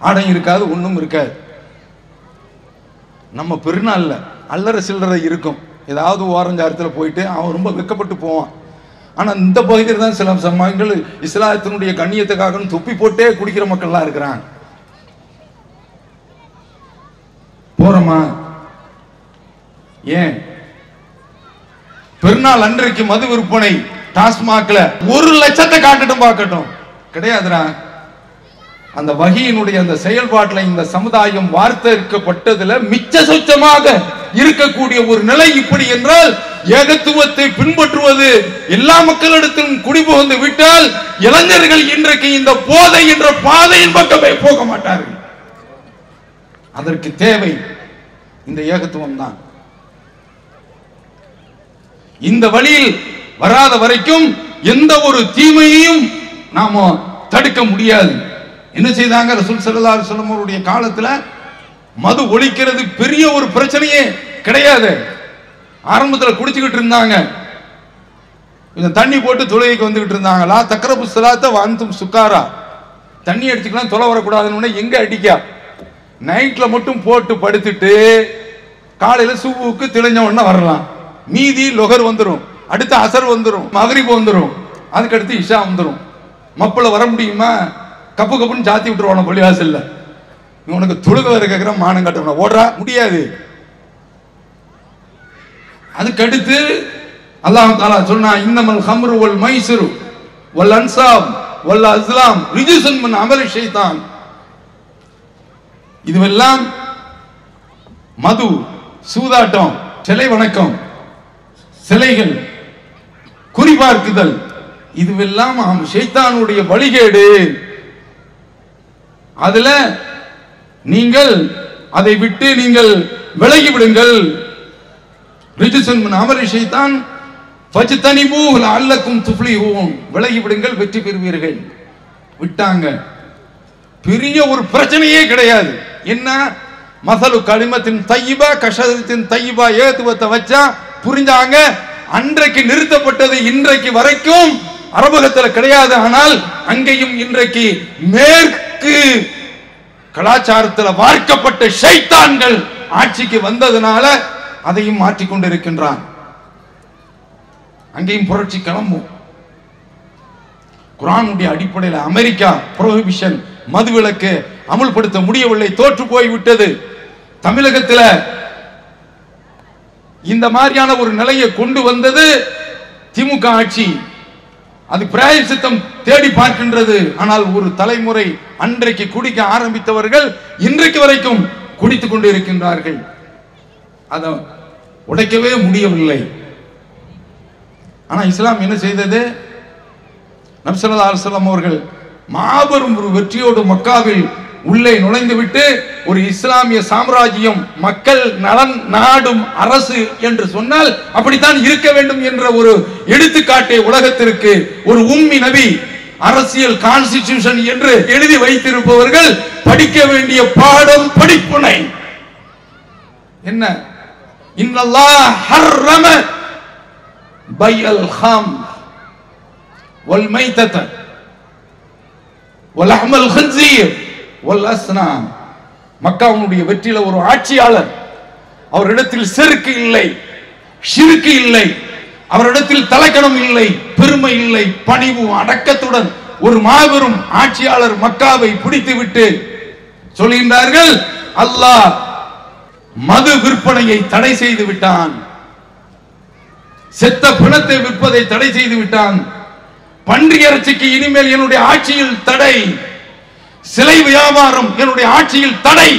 ஆடை இருக்காது, ஒன்றும் இருக்காது. நம்ம பெருநாள்ல அல்லற சில்லறை இருக்கும். ஏதாவது ஓரஞ்சாரத்தில் போயிட்டு அவன் ரொம்ப வெக்கப்பட்டு போவான். ஆனா இந்த பகுதியில் தான் சில சமயங்கள் இஸ்லாத்தினுடைய கண்ணியத்துக்காக தொப்பி போட்டே குடிக்கிற மக்கள்லாம் இருக்கிறாங்க. போறோமா? ஏன் பெருநாள் அன்றைக்கு மது விற்பனை டாஸ்மாக்ல 1 லட்சத்தை காட்டட்டும் பார்க்கட்டும், கிடையாதுடா. அந்த வகையினுடைய அந்த செயல்பாட்டில் இந்த சமுதாயம் வார்த்தைக்கப்பட்டதுல மிச்ச சொச்சமாக இருக்கக்கூடிய ஒரு நிலை இப்படி என்றால், ஏகத்துவத்தை பின்பற்றுவது எல்லா மக்களிடத்திலும் குடிபுகுந்து விட்டால் இளைஞர்கள் இன்றைக்கு இந்த போதை என்ற பாதையின் பக்கமே போக மாட்டார்கள். அதற்கு தேவை இந்த ஏகத்துவம் தான். இந்த வழியில் வராத வரைக்கும் எந்த ஒரு தீமையையும் நாம தடுக்க முடியாது. என்ன செய்தாங்க? ரசூல் ஸல்லல்லாஹு அலைஹி வஸல்லம் அவருடைய காலத்துல மது ஒழிக்கிறது பெரிய ஒரு பிரச்சனையே கிடையாது. ஆரம்பத்தில் குடிச்சுக்கிட்டு இருந்தாங்க, தண்ணி போட்டு தொழுகைக்கு வந்துகிட்டு இருந்தாங்க. லா தக்ரபு ஸலாத்த வஅன்தும் சுக்காரா, தண்ணி அடிச்சுக்கலாம், தொலை வரக்கூடாதுன்னு எங்க அடிக்கா, நைட்ல மட்டும் போட்டு படுத்துட்டு காலையில சுபுக்கு தெளிஞ்ச உடனே வரலாம். மீதி லொகர் வந்துடும், அடுத்து அசர் வந்துடும், மகரிப் வந்துடும், அதுக்கு அடுத்து இஷா வந்துடும். மப்பள வர முடியுமா? கப்பு கப்புன்னு சாத்தி விட்டுருவான பள்ளிவாசல்ல. உனக்கு தொழுக வர கேட்கிற மானம் கட்டணும், ஓடுறா முடியாது. அதுக்கு அடுத்து அல்லாஹ் தஆலா சொன்னா, இன்னமல் ஹம்ரு வல் மைசிரு வல் அன்சாப் வல் அஸ்லாம் ரிஜ்சுன் மின் அமலி ஷைத்தான். இதுவெல்லாம் மது, சூதாட்டம், சிலை வணக்கம், சிலைகள், குறிபார்க்குதல், இதுவெல்லாம் ஷைத்தானுடைய வழிகேடு. அதுல நீங்கள் அதை விட்டு நீங்கள் விலகி விடுங்கள். ரிஜ்சுன் மின் அமலி ஷைத்தான் ஃபஜ்தனிபூஹு லஅல்லக்கும் துஃப்லிஹூன், விலகி விடுங்கள், வெற்றி பெறுவீர்கள். விட்டாங்க. பெரிய ஒரு பிரச்சனையே கிடையாது. என்ன? மசலு கலிமத்தின் தையிபா கஷதத்தின் தையிபா ஏத்துவத்தை வச்சா புரிஞ்சாங்க. அன்றைக்கு நிறுத்தப்பட்டது இன்றைக்கு வரைக்கும் அரபகத்தில் கிடையாது. ஆனால் அங்கேயும் இன்றைக்கு மேற்கு கலாச்சாரத்தில் வார்க்கப்பட்ட ஷைத்தான்கள் ஆட்சிக்கு வந்ததுனால அதையும் மாற்றிக்கொண்டிருக்கின்றான். அங்கேயும் புரட்சி கிளம்பும். குர்ஆனுடைய அடிப்படையில் அமெரிக்கா புரோஹிபிஷன், மதுவிலக்கு அமுல்படுத்த முடியவில்லை, தோற்று போய்விட்டது. தமிழகத்தில் இந்த மாதிரியான ஒரு நிலையை கொண்டு வந்தது திமுக ஆட்சி. அது பிராயச்சித்தம் தேடி பார்க்கின்றது. ஆனால் ஒரு தலைமுறை அன்றைக்கு குடிக்க ஆரம்பித்தவர்கள் இன்றைக்கு வரைக்கும் குடித்துக் கொண்டு இருக்கின்றார்கள். அதை உடைக்கவே முடியவில்லை. ஆனா இஸ்லாம் என்ன செய்தது? நபி ஸல்லல்லாஹு அலைஹி வஸல்லம் அவர்கள் மாபெரும் ஒரு வெற்றியோடு மக்காவில் உள்ளே நுழைந்துவிட்டு ஒரு இஸ்லாமிய சாம்ராஜ்யம், மக்கள் நலன் நாடும் அரசு என்று சொன்னால் அப்படித்தான் இருக்க வேண்டும் என்ற ஒரு எடுத்துக்காட்டை உலகத்திற்கு ஒரு உம்மி நபி, அரசியல் கான்ஸ்டிடியூஷன் என்று எழுதி வைத்திருப்பவர்கள் படிக்க வேண்டிய பாடம் படிப்புனை என்ன? இன்னல்லாஹ் ஹர்ரம பைஅல் ஹம்ர் வல் மைத்தத வல் லஹ்மல் ஹின்ஸீர் வல் அஸ்னாம். மக்காவுடைய வெற்றியில ஒரு ஆட்சியாளர், அவரிடத்தில் செருக்கு இல்லை, ஷிர்க் இல்லை, அவரிடத்தில் தலக்கணம் இல்லை, பெருமை இல்லை, பணிவு அடக்கத்துடன் ஒரு மாபெரும் ஆட்சியாளர் மக்காவை பிடித்துவிட்டு சொல்கின்றார்கள், அல்லாஹ் மது விற்பனையை தடை செய்து விட்டான், செத்த பிணத்தை விற்பதை தடை செய்து விட்டான், பன்றி இறைச்சிக்கு இனிமேல் என்னுடைய ஆட்சியில் தடை, சிலை வியாபாரம் என்னுடைய ஆட்சியில் தடை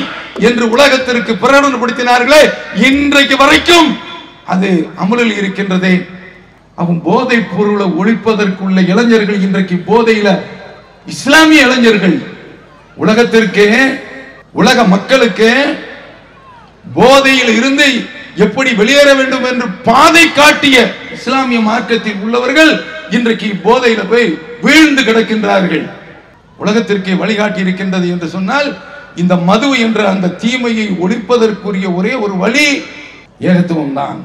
என்று உலகத்திற்கு பிரகடனப்படுத்தினார்களே, இன்றைக்கு வரைக்கும் அது அமலில் இருக்கின்றதே. அவன் போதை பொருளை ஒழிப்பதற்குள்ள இளைஞர்கள் இன்றைக்கு போதையில, இஸ்லாமிய இளைஞர்கள் உலகத்திற்கு, உலக மக்களுக்கு போதையில் இருந்து எப்படி வெளியேற வேண்டும் என்று பாதை காட்டிய இஸ்லாமிய மார்க்கத்தில் உள்ளவர்கள் இன்றைக்கு போதையில போய் வீழ்ந்து கிடக்கின்றார்கள். உலகத்திற்கு வழிகாட்டி இருக்கின்றது என்று சொன்னால் இந்த மது என்ற அந்த தீமையை ஒழிப்பதற்குரிய ஒரே ஒரு வழி ஏகத்துவம் தான்.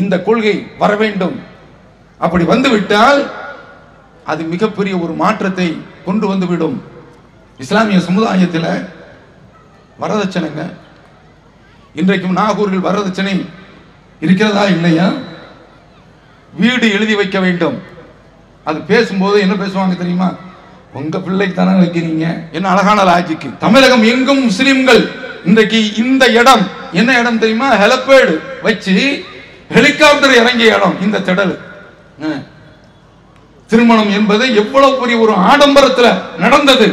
இந்த கொள்கை வர வேண்டும். அப்படி வந்துவிட்டால் அது மிகப்பெரிய ஒரு மாற்றத்தை கொண்டு வந்துவிடும். இஸ்லாமிய சமுதாயத்தில் வரதட்சணைங்க, இன்றைக்கும் நாகூரில் வரதட்சணை இருக்கிறதா இல்லையா? வீடு எழுதி வைக்க வேண்டும். அது பேசும்போது என்ன பேசுவாங்க தெரியுமா? உங்க பிள்ளைக்கு தானே வைக்கிறீங்க. என்ன அழகான லாஜிக். தமிழகம் எங்கும் முஸ்லிம்கள் இன்றைக்கு இந்த இடம் என்ன இடம் தெரியுமா? ஹெலப்பேடு வச்சு ஹெலிகாப்டர் இறங்கிய இடம் இந்த திடல். திருமணம் என்பது எவ்வளவு பெரிய ஒரு ஆடம்பரத்துல நடந்தது.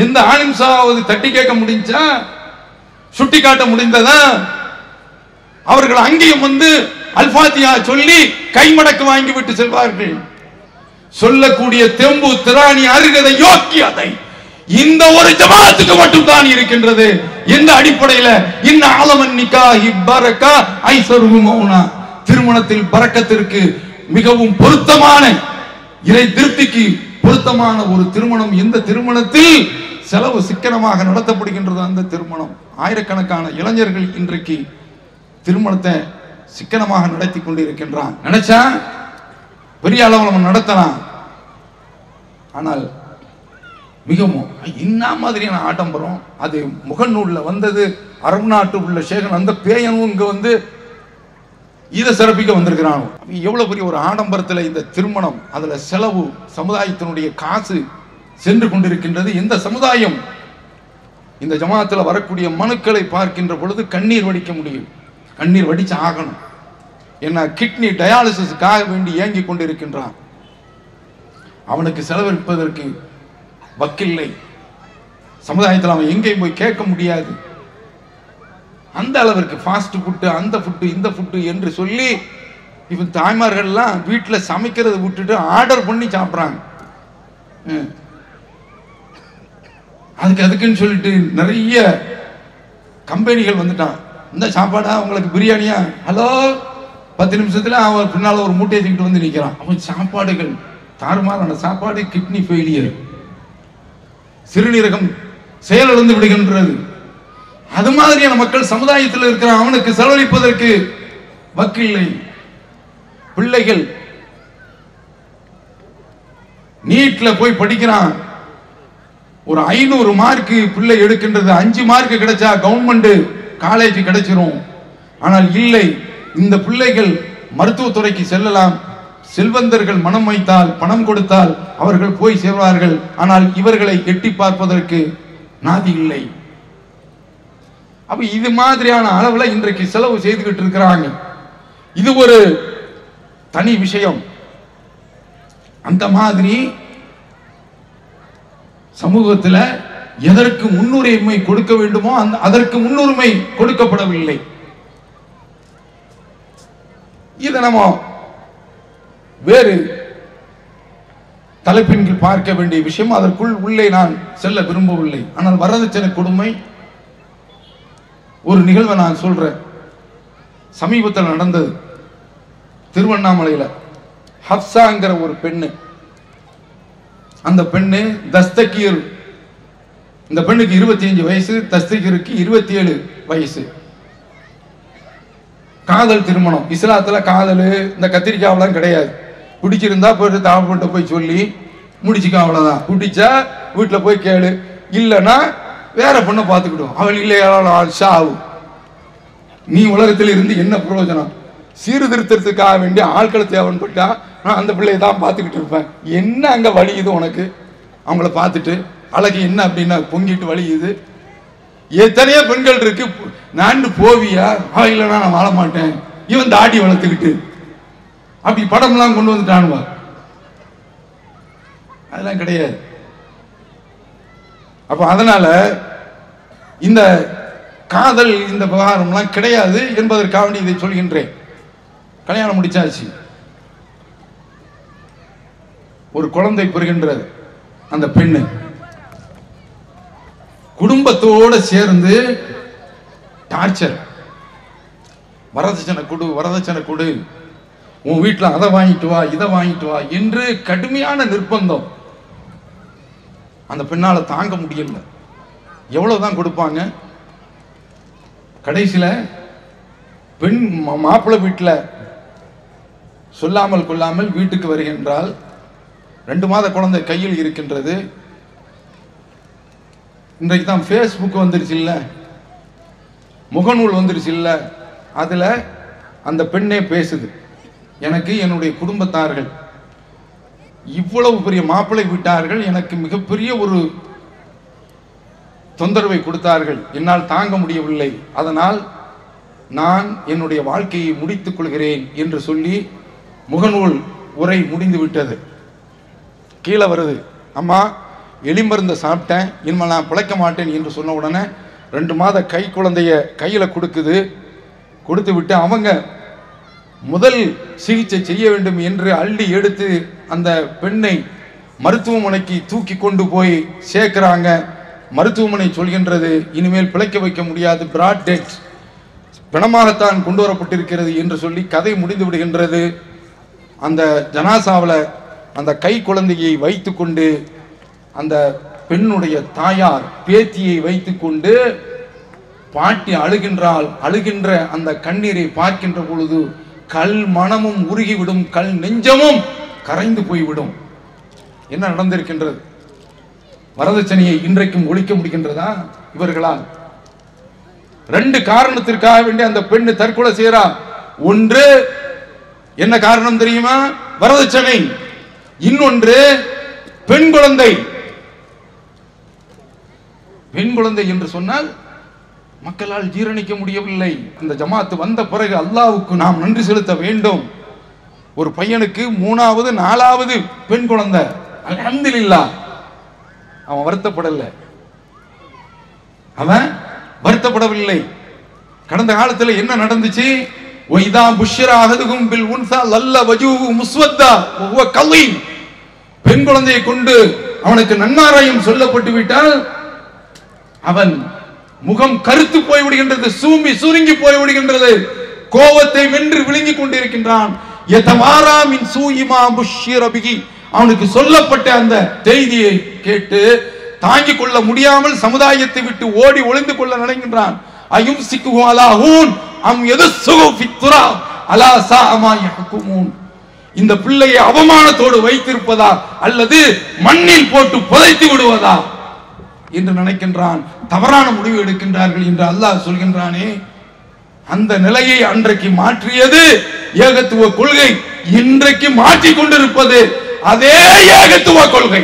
எந்த ஆலிம்சாவது தட்டி கேட்க முடிஞ்சா, சுட்டி காட்ட முடிந்ததா? அவர்கள் அங்கேயும் வந்து அல்பாத்தியா சொல்லி கைமடக்கு வாங்கி விட்டு செல்வார்கள். சொல்லக்கூடிய தெம்பு, திராணி, அருகதை, யோக்கியதை இந்த ஒரு ஜமாத்துக்கு மட்டும் தான் இருக்கின்றது. இந்த அடிப்படையில் இன்ன ஆலமன் நிக்காஹி பரக்கா ஐஸரு மௌனா, திருமணத்தில் பரக்கத்திற்கு மிகவும் பொருத்தமான, இறை திருப்திக்கு பொருத்தமான ஒரு திருமணம். இந்த திருமணத்தில் செலவு சிக்கனமாக நடத்தப்படுகின்றது. அந்த திருமணம் ஆயிரக்கணக்கான இளைஞர்கள் இன்றைக்கு திருமணத்தை சிக்கனமாக நடத்தி கொண்டிருக்கின்றான். நினைச்சா பெரிய அளவில் நம்ம நடத்தலாம். ஆனால் மிகவும் என்ன மாதிரியான ஆடம்பரம் அது முகநூல்ல வந்தது. அரபு நாட்டு உள்ள சேகன் அந்த பேயனும் இங்க வந்து இதை சிறப்பிக்க வந்திருக்கிறான். எவ்வளவு பெரிய ஒரு ஆடம்பரத்தில் இந்த திருமணம், அதுல செலவு, சமுதாயத்தினுடைய காசு சென்று கொண்டிருக்கின்றது. இந்த சமுதாயம் இந்த ஜமாத்தில் வரக்கூடிய மனுக்களை பார்க்கின்ற பொழுது கண்ணீர் வடிக்க முடியும். கண்ணீர் வடிச்சு ஆகணும். என்ன கிட்னி டயாலிசிஸ்க்காக வேண்டி ஏங்கி கொண்டிருக்கின்றான். அவனுக்கு செலவழிப்பதற்கு வக்கில்லை. சமுதாயத்தில் அவன் எங்கேயும் போய் கேட்க முடியாது. அந்த அளவிற்கு ஃபாஸ்ட் ஃபுட்டு, அந்த ஃபுட்டு, இந்த ஃபுட்டு என்று சொல்லி இவன் தாய்மார்கள்லாம் வீட்டில் சமைக்கிறதை விட்டுட்டு ஆர்டர் பண்ணி சாப்பிட்றாங்க. அதுக்குன்னு சொல்லிட்டு நிறைய கம்பெனிகள் வந்துட்டான். இந்த சாப்பாடா உங்களுக்கு பிரியாணியா, ஹலோ 10 நிமிஷத்துல அவன் பின்னால ஒரு மூட்டையை தூக்கிட்டு வந்து நிற்கிறான். அவன் சாப்பாடுகள் தாறுமாறான சாப்பாடு, கிட்னி ஃபெயிலியர், சிறுநீரகம் செயலிழந்து விடுகின்றது. அது மாதிரியான மக்கள் சமுதாயத்தில் இருக்கிற அவனுக்கு செலவழிப்பதற்கு வக்கில்லை. பிள்ளைகள் நீட்ல போய் படிக்கிறான். ஒரு 500 மார்க்கு பிள்ளை எடுக்கின்றது. 5 மார்க் கிடைச்சா கவர்மெண்ட் காலேஜ் கிடைச்சிரும். ஆனால் இல்லை, இந்த பிள்ளைகள் மருத்துவத்துறைக்கு செல்லலாம். செல்வந்தர்கள் மனம் வைத்தால், பணம் கொடுத்தால் அவர்கள் போய் சேர்வார்கள். ஆனால் இவர்களை எட்டி பார்ப்பதற்கு நாதி இல்லை. அப்ப இது மாதிரியான அளவுல இன்றைக்கு செலவு செய்துகிட்டு இருக்கிறாங்க. இது ஒரு தனி விஷயம். அந்த மாதிரி சமூகத்தில் எதற்கு முன்னுரிமை கொடுக்க வேண்டுமோ அதற்கு முன்னுரிமை கொடுக்கப்படவில்லை. இதை நம்ம வேறு தலைப்பின் கீழ் பார்க்க வேண்டிய விஷயம். அதற்குள் உள்ளே நான் செல்ல விரும்பவில்லை. ஆனால் வரதட்சணை கொடுமை ஒரு நிகழ்வை நான் சொல்றேன். சமீபத்தில் நடந்தது. திருவண்ணாமலையில ஹப்சாங்கிற ஒரு பெண்ணு, அந்த பெண்ணு தஸ்தகீர், இந்த பெண்ணுக்கு 25 வயசு, தஸ்தகீருக்கு 27 வயசு. காதல் திருமணம். இஸ்லாத்துல காதல் இந்த கத்திரிக்காவெல்லாம் கிடையாது. பிடிச்சிருந்தா போயிட்டு தாவப்பட்ட போய் சொல்லி முடிச்சுக்க, அவ்வளவுதான். பிடிச்சா வீட்டுல போய் கேளு, இல்லைன்னா வேற பொண்ணை பார்த்துக்கிடும். அவள் இல்லையா ஆகும். நீ உலகத்தில் இருந்து என்ன பிரயோஜனம்? சீர்திருத்தத்துக்காக வேண்டிய ஆட்களை தேவைப்பட்டா நான் அந்த பிள்ளையை தான் பார்த்துக்கிட்டு இருப்பேன். என்ன அங்க வலியுது உனக்கு? அவங்கள பார்த்துட்டு அழகு என்ன அப்படின்னா பொங்கிட்டு வலியுது. எத்தனையோ பெண்கள் இருக்கு, நான் போவியா? இல்லைன்னா நான் வாழ மாட்டேன். இவன் தாடி வளர்த்துக்கிட்டு அப்படி படம்லாம் கொண்டு வந்துட்டானுவா. அதெல்லாம் கிடையாது. அப்ப அதனால இந்த காதல் இந்த விவகாரம்லாம் கிடையாது என்பதற்காக இதை சொல்கின்றேன். கல்யாணம் முடிச்சாச்சு, ஒரு குழந்தை பெறுகின்றது. அந்த பெண்ணு குடும்பத்தோடு சேர்ந்து டார்ச்சர். வரதட்சணை கொடு, வரதட்சணை கொடு, உன் வீட்டில் அதை வாங்கிட்டு வா, இதை வாங்கிட்டு வா என்று கடுமையான நிர்பந்தம். அந்த பெண்ணால தாங்க முடியல. எவ்வளவுதான் கொடுப்பாங்க? கடைசியில பெண் மாப்பிள்ளை வீட்டில் சொல்லாமல் கொள்ளாமல் வீட்டுக்கு வருகின்றால். 2 மாத குழந்தை கையில் இருக்கின்றது. இன்றைக்கு தான் ஃபேஸ்புக் வந்துருச்சு இல்ல, முகநூல் வந்துருச்சு இல்ல, அதுல அந்த பெண்ணே பேசுது. எனக்கு என்னுடைய குடும்பத்தார்கள் இவ்வளவு பெரிய மாப்பிள்ளை விட்டார்கள், எனக்கு மிகப்பெரிய ஒரு தொந்தரவை கொடுத்தார்கள், என்னால் தாங்க முடியவில்லை, அதனால் நான் என்னுடைய வாழ்க்கையை முடித்துக் கொள்கிறேன் என்று சொல்லி முகநூல் உரை முடிந்து விட்டது. கீழே வருது, அம்மா எலிமருந்தை சாப்பிட்டேன், இனிமேல் நான் பிழைக்க மாட்டேன் என்று சொன்ன உடனே 2 மாத கை குழந்தைய கையில் கொடுக்குது. கொடுத்து விட்டு அவங்க முதல் சிகிச்சை செய்ய வேண்டும் என்று அள்ளி எடுத்து அந்த பெண்ணை மருத்துவமனைக்கு தூக்கி கொண்டு போய் சேர்க்கிறாங்க. மருத்துவமனை சொல்கின்றது, இனிமேல் பிழைக்க வைக்க முடியாது, பிராட் டெத், பிணமாகத்தான் கொண்டு வரப்பட்டிருக்கிறது என்று சொல்லி கதை முடிந்து விடுகின்றது. அந்த ஜனாசாவில் அந்த கை குழந்தையை வைத்துக்கொண்டு அந்த பெண்ணுடைய தாயார் பேத்தியை வைத்துக்கொண்டு பாட்டி அழுகின்றாள். அழுகின்ற அந்த கண்ணீரை பார்க்கின்ற பொழுது கல் மனமும் உருகிவிடும், கல் நெஞ்சமும் கரைந்து போய்விடும். என்ன நடந்திருக்கின்றது? வரதட்சணையை இன்றைக்கும் ஒழிக்க முடிகின்றதா இவர்களால்? 2 காரணத்திற்காக வேண்டி அந்த பெண்ணு தற்கொலை செய்யறா. ஒன்று என்ன காரணம் தெரியுமா? வரதட்சணை. இன்னொன்று பெண் குழந்தை. பெண் குழந்தை என்று சொன்னால் மக்களால் ஜீரணிக்க முடியவில்லை. இந்த ஜமாத்து வந்த பிறகு அல்லாஹ்வுக்கு நாம் நன்றி செலுத்த வேண்டும். ஒரு பையனுக்கு 3வது 4வது பெண் குழந்தை, அல்ஹம்துலில்லாஹ். அவன் வருத்தப்படல, அவன் வருத்தப்படவில்லை. கடந்த காலத்தில் என்ன நடந்துச்சு? ஒய்தா புஷ்ரா அஹதுகும் பில் உன்சா லல்ல வஜூஹு முஸ்வத்தா வஹுவ கலீம். பெண் குழந்தையை கொண்டு அவனுக்கு நன்மாராயம் சொல்லப்பட்டு விட்டால் அவன் முகம் கருத்து போய் விடுகின்றது, சூம்பி சுருங்கி போய் விடுகின்றது, கோபத்தை வென்று விழுங்கிக் கொண்டிருக்கின்றான். யதவாராமின் சூயிமா புஷ்ர பிஹி. அவனுக்கு சொல்லப்பட்ட அந்த செய்தியை கேட்டு தாங்கிக் கொள்ள முடியாமல் சமுதாயத்தை விட்டு ஓடி ஒளிந்து கொள்ள நினைக்கின்றான். அயும் சிக்குஹு அலா ஹூன் அம் யதுஸ்ஸுஹு ஃபித்துரா அலா சாஅமா யஹ்குமூன். இந்த பிள்ளையை அவமானத்தோடு வைத்திருப்பதா அல்லது மண்ணில் போட்டு புதைத்து விடுவதா என்று நினைக்கின்றான். தவறான முடிவு எடுக்கின்றார்கள் என்று அல்லாஹ் சொல்கின்றானே. அந்த நிலையை அன்றைக்கு மாற்றியது ஏகத்துவ கொள்கை. இன்றைக்கு மாற்றிக் கொண்டிருப்பது அதே ஏகத்துவ கொள்கை.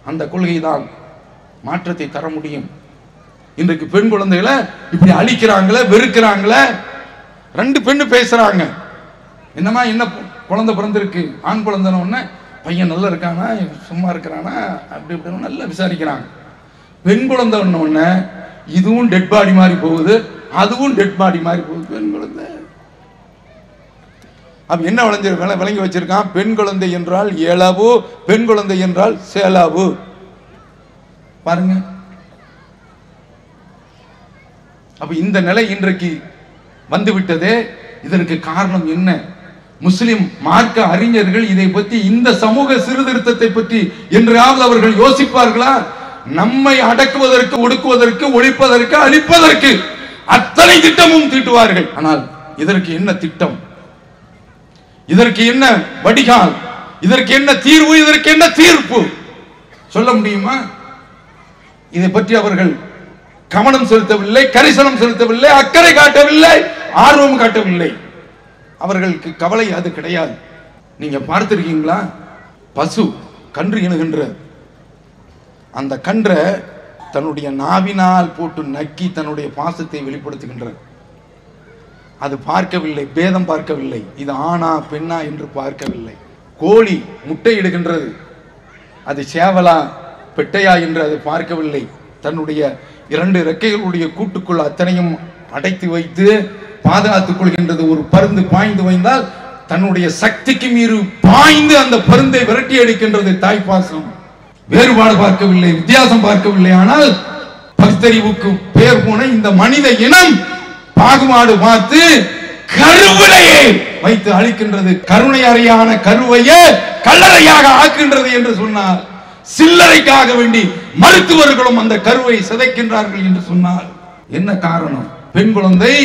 அந்த கொள்கை தான் மாற்றத்தை தர முடியும். இன்றைக்கு பெண் குழந்தைகளை இப்படி அழிக்கிறாங்களே, வெறுக்கிறாங்களே. 2 பெண்ணு பேசுறாங்க, என்னமா என்ன குழந்தை பிறந்திருக்கு, ஆண் குழந்தை உடனே பையன் நல்லா இருக்கானா, சும்மா இருக்கிறானா, அப்படி இப்படி நல்லா விசாரிக்கிறாங்க. பெண் குழந்தை உடனே இதுவும் டெட் பாடி மாதிரி போகுது, அதுவும் டெட் பாடி மாதிரி போகுது. பெண் குழந்தை அப்ப என்ன விளங்கி வச்சிருக்கான்? பெண் குழந்தை என்றால் எளவு, பெண் குழந்தை என்றால் செலவு. பாருங்க. அப்ப இந்த நிலை இன்றைக்கு வந்துவிட்டதே. இதற்கு காரணம் என்ன? முஸ்லிம் மார்க்க அறிஞர்கள் இதை பற்றி, இந்த சமூக சீர்திருத்தத்தை பற்றி என்றாவது அவர்கள் யோசிப்பார்களா? நம்மை அடக்குவதற்கு, ஒடுக்குவதற்கு, ஒழிப்பதற்கு, அழிப்பதற்கு அத்தனை திட்டமும் தீட்டுவார்கள். ஆனால் இதற்கு என்ன திட்டம்? இதற்கு என்ன வடிகால்? இதற்கு என்ன தீர்வு? இதற்கு என்ன தீர்ப்பு சொல்ல முடியுமா? இதை பற்றி அவர்கள் கவனம் செலுத்தவில்லை, கரிசனம் செலுத்தவில்லை, அக்கறை காட்டவில்லை, ஆர்வம் காட்டவில்லை. அவர்களுக்கு கவலை அது கிடையாது. நீங்க பார்த்திருக்கீங்களா? பசு கன்று இணுகின்ற அந்த கன்றை தன்னுடைய நாவினால் போட்டு நக்கி தன்னுடைய பாசத்தை வெளிப்படுத்துகின்ற, அது பார்க்கவில்லை, பேதம் பார்க்கவில்லை, இது ஆணா பெண்ணா என்று பார்க்கவில்லை. கோழி முட்டை இடுகின்றது, அது சேவலா பெட்டையா என்று அதை பார்க்கவில்லை. தன்னுடைய 2 இறக்கைகளுடைய கூட்டுக்குள் அத்தனையும் அடைத்து வைத்து பாதுகாத்துக் கொள்கின்றது. ஒரு பருந்து பாய்ந்து வைந்தால் தன்னுடைய சக்திக்கு மீறி பாய்ந்து அந்த பருந்தை விரட்டி அடிக்கின்றது. தாய்ப்பாசம். வேறுபாடு பார்க்கவில்லை, வித்தியாசம் பார்க்கவில்லை. ஆனால் பகுத்தறிவுக்கு பெயர் போன இந்த மனித இனம் பாகுபாடு பார்த்து கருவிலையை வைத்து அழிக்கின்றது. கருணை அறையான கருவையே கல்லறையாக ஆக்கின்றது என்று சொன்னார். சில்லறைக்காக வேண்டி மருத்துவர்களும் அந்த கருவை சிதைக்கின்றார்கள் என்று சொன்னார். என்ன காரணம்? பெண் குழந்தை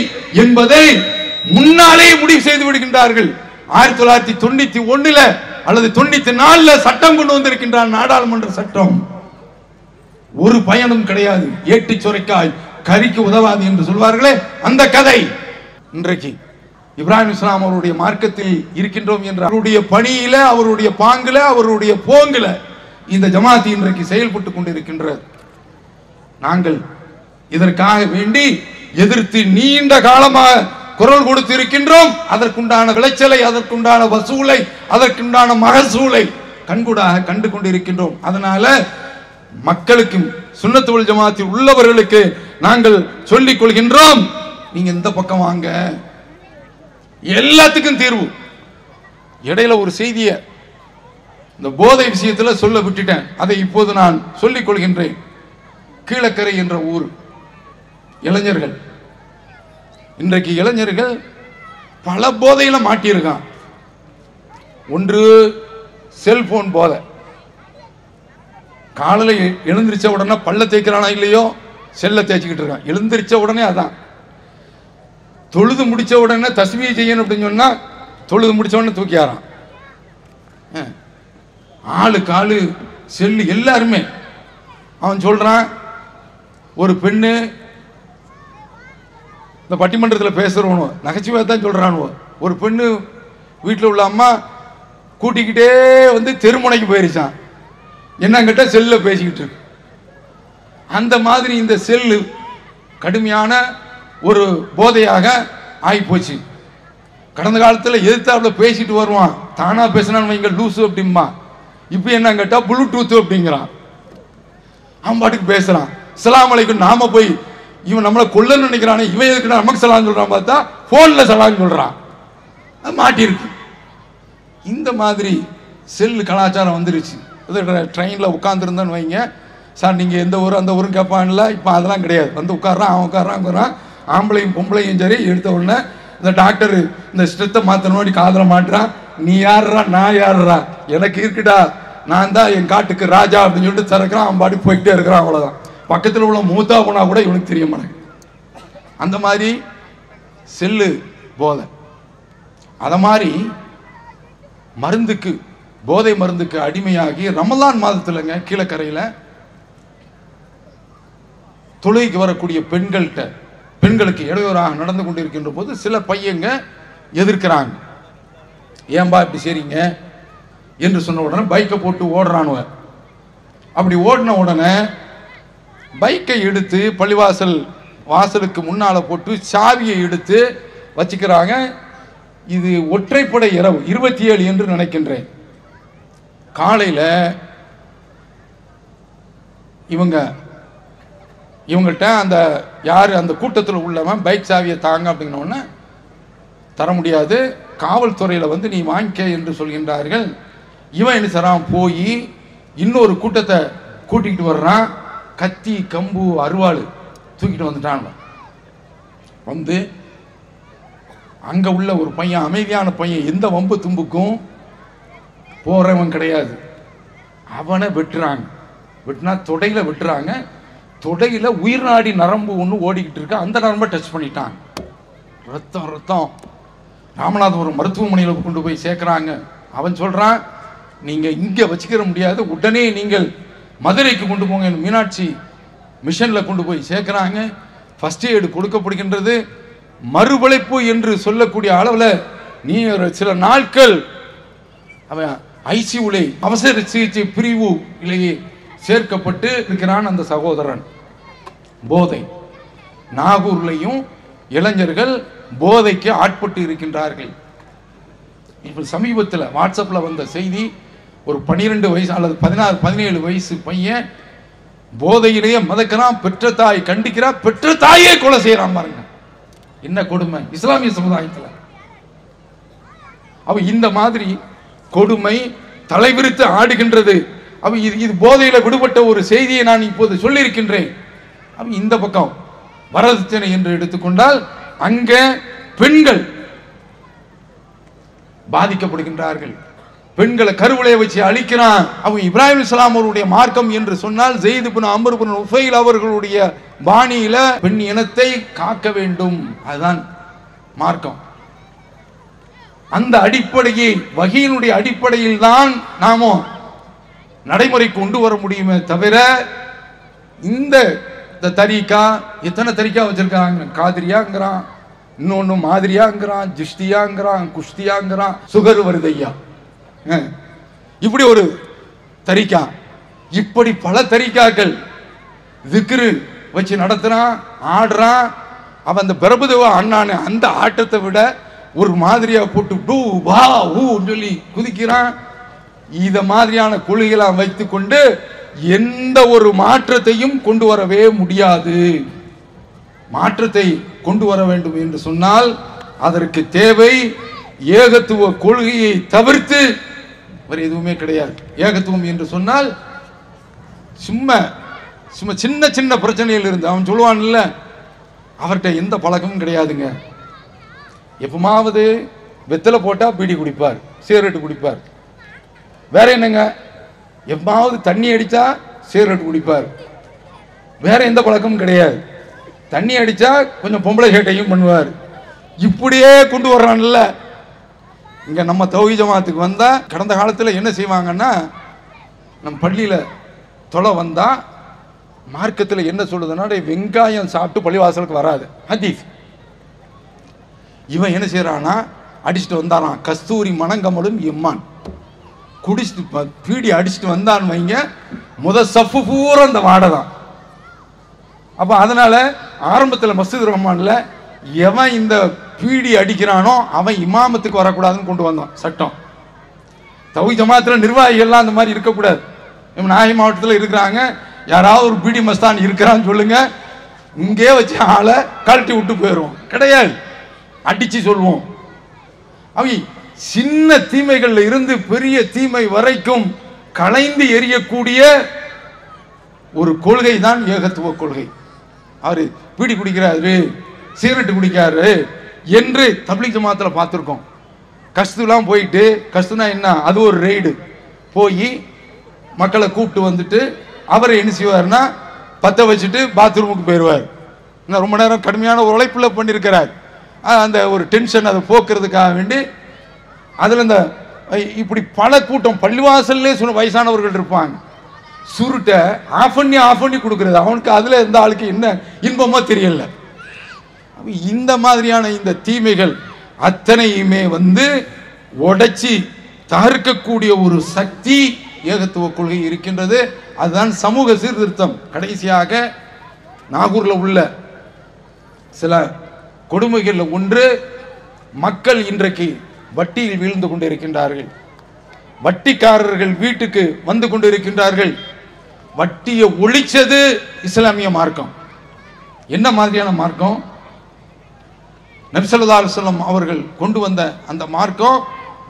என்பதை முன்னாலே முடிவு செய்து விடுகின்றார்கள். 1991 அல்லது 94 சட்டம் கொண்டு வந்திருக்கின்றார், நாடாளுமன்ற சட்டம். ஒரு பயனும் கிடையாது. ஏட்டு சுரைக்காய் கறிக்கு உதவாது என்று சொல்வார்களே, அந்த கதை. இன்றைக்கு இப்ராஹிம் இஸ்லாம் அவருடைய மார்க்கத்தில் இருக்கின்றோம் என்ற அவருடைய பணியில, அவருடைய பாங்குல, அவருடைய போங்குல இந்த ஜமாத் இன்றைக்கு செயல்பட்டு கொண்டிருக்கின்றது. நாங்கள் இதற்காக வேண்டி எதிர்த்து நீண்ட காலமாக குரல் கொடுத்து இருக்கின்றோம். அதற்குண்டான விளைச்சலை, அதற்குண்டான வசூலை, அதற்குண்டான மகசூலை கண்கூடாக கண்டு கொண்டிருக்கின்றோம். அதனால மக்களுக்கும் சுன்னத் வல் ஜமாத்தில் உள்ளவர்களுக்கு நாங்கள் சொல்லிக் கொள்கின்றோம், நீங்க இந்த பக்கம் வாங்க, எல்லாத்துக்கும் தீர்வு. இடையில ஒரு செய்தியை இந்த போதை விஷயத்தில் சொல்ல விட்டுட்டேன், அதை இப்போது நான் சொல்லிக் கொள்கின்றேன். கீழக்கரை என்ற ஊர் இளைஞர்கள், இன்றைக்கு இளைஞர்கள் பல போதையில மாட்டியிருக்கான். ஒன்று செல்போன் போதை. காலையில் எழுந்திரிச்ச உடனே பல்ல தேய்க்கிறானா இல்லையோ, செல்ல தேய்ச்சிக்கிட்டு இருக்கான். எழுந்திரிச்ச உடனே அதான். தொழுது முடிச்ச உடனே தஸ்மீ செய்யணும் அப்படின்னு சொன்னா தொழுது முடிச்ச உடனே தூக்கியாரான். ஆளுக்கு ஆளு செல்லு. எல்லாருமே அவன் சொல்றான். ஒரு பெண்ணு இந்த பட்டிமன்றத்தில் பேசுறவனோ நகைச்சுவையா தான் சொல்றானுவோ, ஒரு பெண்ணு வீட்டில் உள்ள அம்மா கூட்டிக்கிட்டே வந்து தெருமுனைக்கு போயிருச்சான். என்னங்கிட்ட செல்ல பேசிக்கிட்டு இருக்கு. அந்த மாதிரி இந்த செல்லு கடுமையான ஒரு போதையாக ஆகிப்போச்சு. கடந்த காலத்தில் எதிர்த்தாப்புல பேசிட்டு வருவான், தானா பேசினான்னு வைங்க லூசு அப்படிம்பா. இப்போ என்ன கேட்டா ப்ளூடூத் அப்படிங்கிறான். அவன் பாட்டுக்கு பேசுறான். அஸ்ஸலாமு அலைக்கும். நாம போய் இவன் நம்மளை கொல்ல நினைக்கிறானே, இவன் எதுக்கு நமக்கு சலாம் சொல்றான் பார்த்தா போன்ல சலாம் சொல்றான். அது மாட்டிருக்கு. இந்த மாதிரி செல்லு கலாச்சாரம் வந்துருச்சு. ட்ரெயினில் உட்காந்துருந்தேன்னு வைங்க, சார் நீங்கள் எந்த ஊர் அந்த ஊரும் கேட்பான்ல, இப்போ அதெல்லாம் கிடையாது. வந்து உட்காரான், அவன் உட்காரான். ஆம்பளையும் பொம்பளையும் சரி, எடுத்த உடனே இந்த டாக்டர் இந்த ஸ்ட்ரெத்தை மாற்றணும் காதில் மாட்டுறான். நீ யாருறா, நான் யாருறா, எனக்கு இருக்குடா, நான் தான் என் காட்டுக்கு ராஜா அப்படின்னு சொல்லிட்டு திறக்கிறான். அவன் பாடி போய்கிட்டே இருக்கிறான். அவ்வளோதான். பக்கத்தில் உள்ள மூத்தா போனா கூட இவனுக்கு தெரிய மாட்டேங்குது. அந்த மாதிரி செல்லு போதை. அதை மாதிரி மருந்துக்கு, போதை மருந்துக்கு அடிமையாகி ரமலான் மாதத்துலங்க கீழக்கரையில் தொழுகைக்கு வரக்கூடிய பெண்களுக்கு இடையூறாக நடந்து கொண்டிருக்கின்ற போது சில பையங்க எதிர்க்கிறாங்க. ஏன்பா இப்படி செய்றீங்க என்று சொன்ன உடனே பைக்கை போட்டு ஓடுறானுவ. அப்படி ஓடின உடனே பைக்கை எடுத்து பள்ளிவாசல் வாசலுக்கு முன்னால போட்டு சாவியை எடுத்து வச்சுக்கிறாங்க. இது ஒற்றைப்படை இரவு 27 என்று நினைக்கின்றேன். காலையில் இவங்கள்ட்ட அந்த யார் அந்த கூட்டத்தில் உள்ளவன் பைக் சாவியை தாங்க அப்படின்னோடனே தர முடியாது, காவல்துறையில் வந்து நீ வாங்கிக்க என்று சொல்கின்றார்கள். இவன் என்ன செய்றான், போய் இன்னொரு கூட்டத்தை கூட்டிகிட்டு வர்றான். கத்தி, கம்பு, அருவாள் தூக்கிட்டு வந்துட்டான். வந்து அங்கே உள்ள ஒரு பையன், அமைதியான பையன், எந்த வம்பு தும்புக்கும் போகிறவன் கிடையாது, அவனை வெட்டுறாங்க. வெட்டினா தொடையில் வெட்டுறாங்க. தொடையில் உயிர் நாடி நரம்பு ஒன்று ஓடிக்கிட்டு இருக்கு. அந்த நரம்பை டச் பண்ணிட்டான். ரத்தம் ரத்தம். ராமநாதபுரம் மருத்துவமனையில் கொண்டு போய் சேர்க்குறாங்க. அவன் சொல்கிறான், நீங்கள் இங்கே வச்சுக்கிற முடியாது, உடனே நீங்கள் மதுரைக்கு கொண்டு போங்க. மீனாட்சி மிஷனில் கொண்டு போய் சேர்க்குறாங்க. ஃபர்ஸ்ட் எய்டு கொடுக்கப்படுகின்றது. மறுவளைப்பு என்று சொல்லக்கூடிய அளவில் நீ சில நாட்கள் அவன் ஐசியூலே அவசர சிகிச்சை பிரிவு இலேயே சேர்க்கப்பட்டு இருக்கிறான். அந்த சகோதரன் போதை, நாகூர்லையும் இளைஞர்கள் போதைக்கு ஆட்பட்டு இருக்கின்றார்கள். இப்போ சமீபத்தில் வாட்ஸ்அப்பில் வந்த செய்தி, ஒரு 12 வயசு அல்லது 16-17 வயசு பையன் போதையிலேயே மதக்கிறான். பெற்ற தாய் கண்டிக்கிறா, பெற்ற தாயே கொலை செய்யறான். பாருங்க என்ன கொடுமை இஸ்லாமிய சமுதாயத்தில். அவ இந்த மாதிரி கொடுமை தலைவிரித்து ஆடுகின்றது. அவ இது போதையில விடுபட்ட ஒரு செய்தியை நான் இப்போது சொல்லியிருக்கின்றேன். அவ இந்த பக்கம் வரதட்சணை என்று எடுத்துக்கொண்டால் அங்க பெண்கள் பாதிக்கப்படுகின்றார்கள். பெண்களை கருவளைய வச்சு அழிக்கிறான். அவங்க இப்ராஹிம் அலைஹிஸ்ஸலாம் அவருடைய மார்க்கம் என்று சொன்னால் ஸெய்த் இப்னு அம்ர் இப்னு நுஃபைல் அவர்களுடைய பாணியில பெண் இனத்தை காக்க வேண்டும், அதுதான் மார்க்கம். அந்த அடிப்படையை வஹீயினுடைய அடிப்படையில் தான் நாம நடைமுறை கொண்டு வர முடியுமே தவிர இந்த தரீக்கா, எத்தனை தரீக்கா வச்சிருக்காங்க, காதிரியாங்கிறான், இன்னொன்னு மாதிரியாங்கிறான், ஜிஷ்டியாங்கிறான், குஷ்தியாங்கிறான், சுகர் வருதையா, இப்படி ஒரு தரீக்கா, இப்படி பல தரீக்காக்கள் திக்ரு வச்சு நடத்துறான், ஆடுறான். அவன் அந்த பிரபுதேவ அண்ணானு அந்த ஆட்டத்தை விட ஒரு மாதிரியா போட்டு டூ வா ஊன்னு சொல்லி குதிக்கிறான். இத மாதிரியான கொள்கைகளை வைத்துக் கொண்டு எந்த ஒரு மாற்றத்தையும் கொண்டு வரவே முடியாது. மாற்றத்தை கொண்டு வர வேண்டும் என்று சொன்னால் அதற்கு தேவை ஏகத்துவ கொள்கையை தவிர்த்து வேற எதுவுமே கிடையாது. ஏகத்துவம் என்று சொன்னால் சும்மா சும்மா சின்ன சின்ன பிரச்சனையில் இருந்து அவன் சொல்லுவான் இல்ல, அவர்கிட்ட எந்த பழக்கமும் கிடையாதுங்க. எப்பமாவது வெத்தலை போட்டா பீடி குடிப்பார், சிகரெட்டு குடிப்பார். வேற என்னங்க, எப்பமாவது தண்ணி அடிச்சா சிகரெட்டு குடிப்பார். வேற எந்த பழக்கமும் கிடையாது. தண்ணி அடிச்சா கொஞ்சம் பொம்பளை சேட்டையும் பண்ணுவார். இப்படியே கொண்டு வர்றான்ல. இங்க நம்ம தௌஹீத் ஜமாத்துக்கு வந்தா கடந்த காலத்தில் என்ன செய்வாங்கன்னா, நம்ம பள்ளியில தொலை வந்தா மார்க்கத்தில் என்ன சொல்லுதுன்னா, வெங்காயம் சாப்பிட்டு பள்ளிவாசலுக்கு வராது ஹதீஸ். இவன் என்ன செய்யறானா, அடிச்சுட்டு வந்தாரான் கஸ்தூரி மணங்கமலும் எம்மான் குடிச்சிட்டு பீடி அடிச்சுட்டு வந்தான்னு வைங்க, சஃப்பு பூரா அந்த வாடை தான். அப்ப அதனால ஆரம்பத்தில் மஸ்ஜித் ரஹ்மான்ல எவன் இந்த பீடி அடிக்கிறானோ அவன் இமாமத்துக்கு வரக்கூடாதுன்னு கொண்டு வந்தான் சட்டம். தௌஹீத் ஜமாத்துல நிர்வாகிகள்லாம் அந்த மாதிரி இருக்கக்கூடாது. நாகை மாவட்டத்தில் இருக்கிறாங்க, யாராவது ஒரு பீடி மஸ்தான் இருக்கிறான்னு சொல்லுங்க, இங்கே வச்சு ஆளை கழட்டி விட்டு போயிடுவோம். கிடையாது, அடிச்சு சொல்லுவோம். அவங்க சின்ன தீமைகள்ல இருந்து பெரிய தீமை வரைக்கும் களைந்து எரியக்கூடிய ஒரு கொள்கை தான் ஏகத்துவ கொள்கை. அவரு பீடி குடிக்கிறாரு, சிகரெட்டு குடிக்கிறாரு என்று தப்லீக் ஜமாத்தில் பார்த்துருக்கோம். கஸ்துலாம் போயிட்டு, கஸ்துனா என்ன, அது ஒரு ரெய்டு போய் மக்களை கூப்பிட்டு வந்துட்டு அவரை என்ன செய்வார்னா பற்ற வச்சுட்டு பாத்ரூமுக்கு போயிடுவார். ரொம்ப நேரம் கடுமையான உழைப்புல பண்ணியிருக்கிறார். அந்த ஒரு டென்ஷன் அதை போக்குறதுக்காக வேண்டி அதில் இந்த இப்படி பல கூட்டம் பள்ளிவாசல்லே சொன்ன வயசானவர்கள் இருப்பாங்க. சுருட்டை ஆஃப் பண்ணி கொடுக்கறது, அவனுக்கு அதில் எந்த ஆளுக்கு என்ன இன்பமோ தெரியல. இந்த மாதிரியான இந்த தீமைகள் அத்தனையுமே உடைச்சி தகர்க்கக்கூடிய ஒரு சக்தி ஏகத்துவ கொள்கை இருக்கின்றது. அதுதான் சமூக சீர்திருத்தம். கடைசியாக நாகூர்ல உள்ள சில கொடுமைகள் ஒன்று, மக்கள் இன்றைக்கு வட்டியில் வீழ்ந்து கொண்டிருக்கின்றார்கள். வட்டிக்காரர்கள் வீட்டுக்கு வந்து கொண்டிருக்கின்றார்கள். வட்டியை ஒழிச்சது இஸ்லாமிய மார்க்கம். என்ன மாதிரியான மார்க்கம்? நபி ஸல்லல்லாஹு அலைஹி வஸல்லம் அவர்கள் கொண்டு வந்த அந்த மார்க்கம்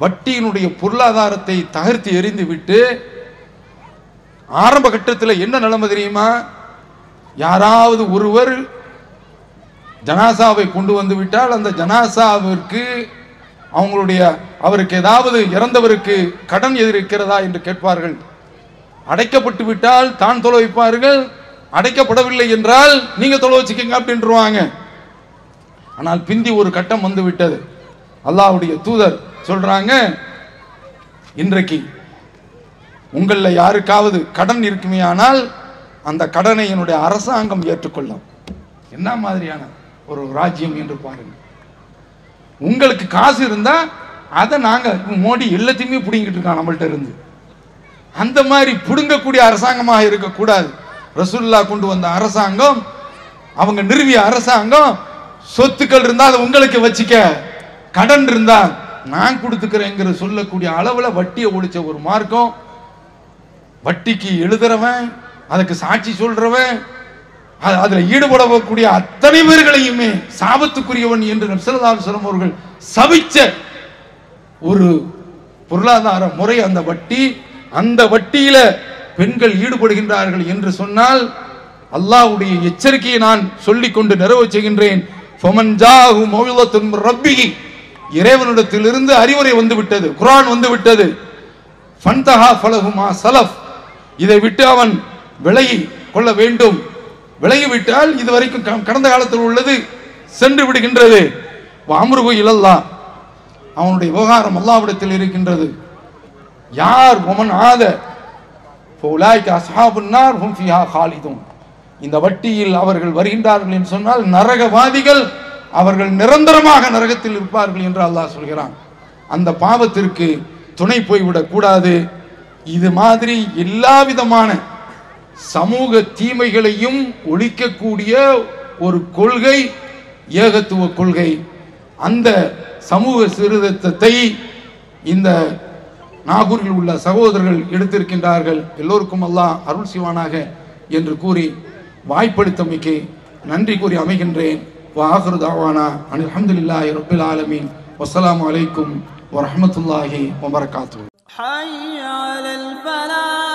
வட்டியினுடைய பொருளாதாரத்தை தகர்த்து எறிந்து விட்டு, ஆரம்ப கட்டத்தில் என்ன நிலைமை தெரியுமா, யாராவது ஒருவர் ஜனாசாவை கொண்டு வந்து விட்டால் அந்த ஜனாசாவிற்கு அவருக்கு ஏதாவது இறந்தவருக்கு கடன் எதிர்க்கிறதா என்று கேட்பார்கள். அடைக்கப்பட்டு விட்டால் தான் தொலை வைப்பார்கள், அடைக்கப்படவில்லை என்றால் நீங்க தொலை வச்சுக்கங்க அப்படின்றாங்க. ஆனால் பிந்தி ஒரு கட்டம் வந்து விட்டது. அல்லாஹ்வுடைய தூதர் சொல்றாங்க, இன்றைக்கு உங்கள யாருக்காவது கடன் இருக்குமே ஆனால் அந்த கடனை என்னுடைய அரசாங்கம் ஏற்றுக்கொள்ளும். என்ன மாதிரியான ஒரு ராஜ்யம் என்று பாருங்க. உங்களுக்கு காசு இருந்தா அதை நாங்க, மோடி எல்லாத்தையுமே பிடிங்கிட்டு இருக்கான் நம்மள்ட்ட இருந்து, அந்த மாதிரி பிடுங்கக்கூடிய அரசாங்கமாக இருக்கக்கூடாது. ரசூலுல்லாஹ் கொண்டு வந்த அரசாங்கம், அவங்க நிறுவிய அரசாங்கம், சொத்துக்கள் இருந்தா அதை உங்களுக்கு வச்சுக்க, கடன் இருந்தா நான் கொடுத்துக்கிறேங்கிற சொல்லக்கூடிய அளவுல வட்டியை ஒழிச்ச ஒரு மார்க்கம். வட்டிக்கு எழுதுறவன், அதுக்கு சாட்சி சொல்றவன், அதுல ஈடுபடக்கூடிய அத்தனை பேர்களையுமே சாபத்துக்குரியவன் என்று நபி ஸல்லல்லாஹு அலைஹி வஸல்லம் அவர்கள் சபிச்ச ஒரு பொருளாதார முறை அந்த வட்டி. அந்த வட்டியில பெண்கள் ஈடுபடுகின்றார்கள் என்று சொன்னால் அல்லாஹ்வுடைய எச்சரிக்கையை நான் சொல்லிக் கொண்டு நிறைவு செய்கின்றேன். ஃபமன் ஜாஹு மௌஇலத்துன் மிர் ரப்பிஹி, இறைவனிடத்திலிருந்து அறிவுரை வந்து விட்டது, குர்ஆன் வந்து விட்டது. ஃபன்தஹா ஃபலஹு மா ஸலஃப், இதை விட்டு அவன் விலகி கொள்ள வேண்டும். விலகிவிட்டால் இதுவரைக்கும் கடந்த காலத்தில் உள்ளது சென்று விடுகின்றது. அம்ருஹு இலல்லாஹ், அவனுடைய விவகாரம் அல்லாஹ்விடத்தில் இருக்கின்றது. யார் ஒமன் ஆத ஃபௌலாயிக அஸ்ஹாபுன் நார் ஹும் ஃபீஹா காலிதுன், இந்த வட்டியில் அவர்கள் வருகின்றார்கள் என்று சொன்னால் நரகவாதிகள், அவர்கள் நிரந்தரமாக நரகத்தில் இருப்பார்கள் என்று அல்லாஹ் சொல்கிறான். அந்த பாவத்திற்கு துணை போய்விடக் கூடாது. இது மாதிரி எல்லா விதமான சமூக தீமைகளையும் ஒழிக்கக்கூடிய ஒரு கொள்கை ஏகத்துவ கொள்கை. அந்த சமூக சீர்திருத்தத்தை இந்த நாகூரில் உள்ள சகோதரர்கள் எடுத்திருக்கின்றார்கள். எல்லோருக்கும் அல்லாஹ் அருள் செய்வானாக என்று கூறி வாய்ப்பளித்தமைக்கு நன்றி கூறி அமைகின்றேன். வஆகிரு தஅவானா அனில் ஹம்துலில்லாஹி ரப்பில் ஆலமீன். வஸ்ஸலாமு அலைக்கும் வரஹ்மத்துல்லாஹி வபரகாத்துஹு. ஹய்ய அலல் ஃபலாஹ்.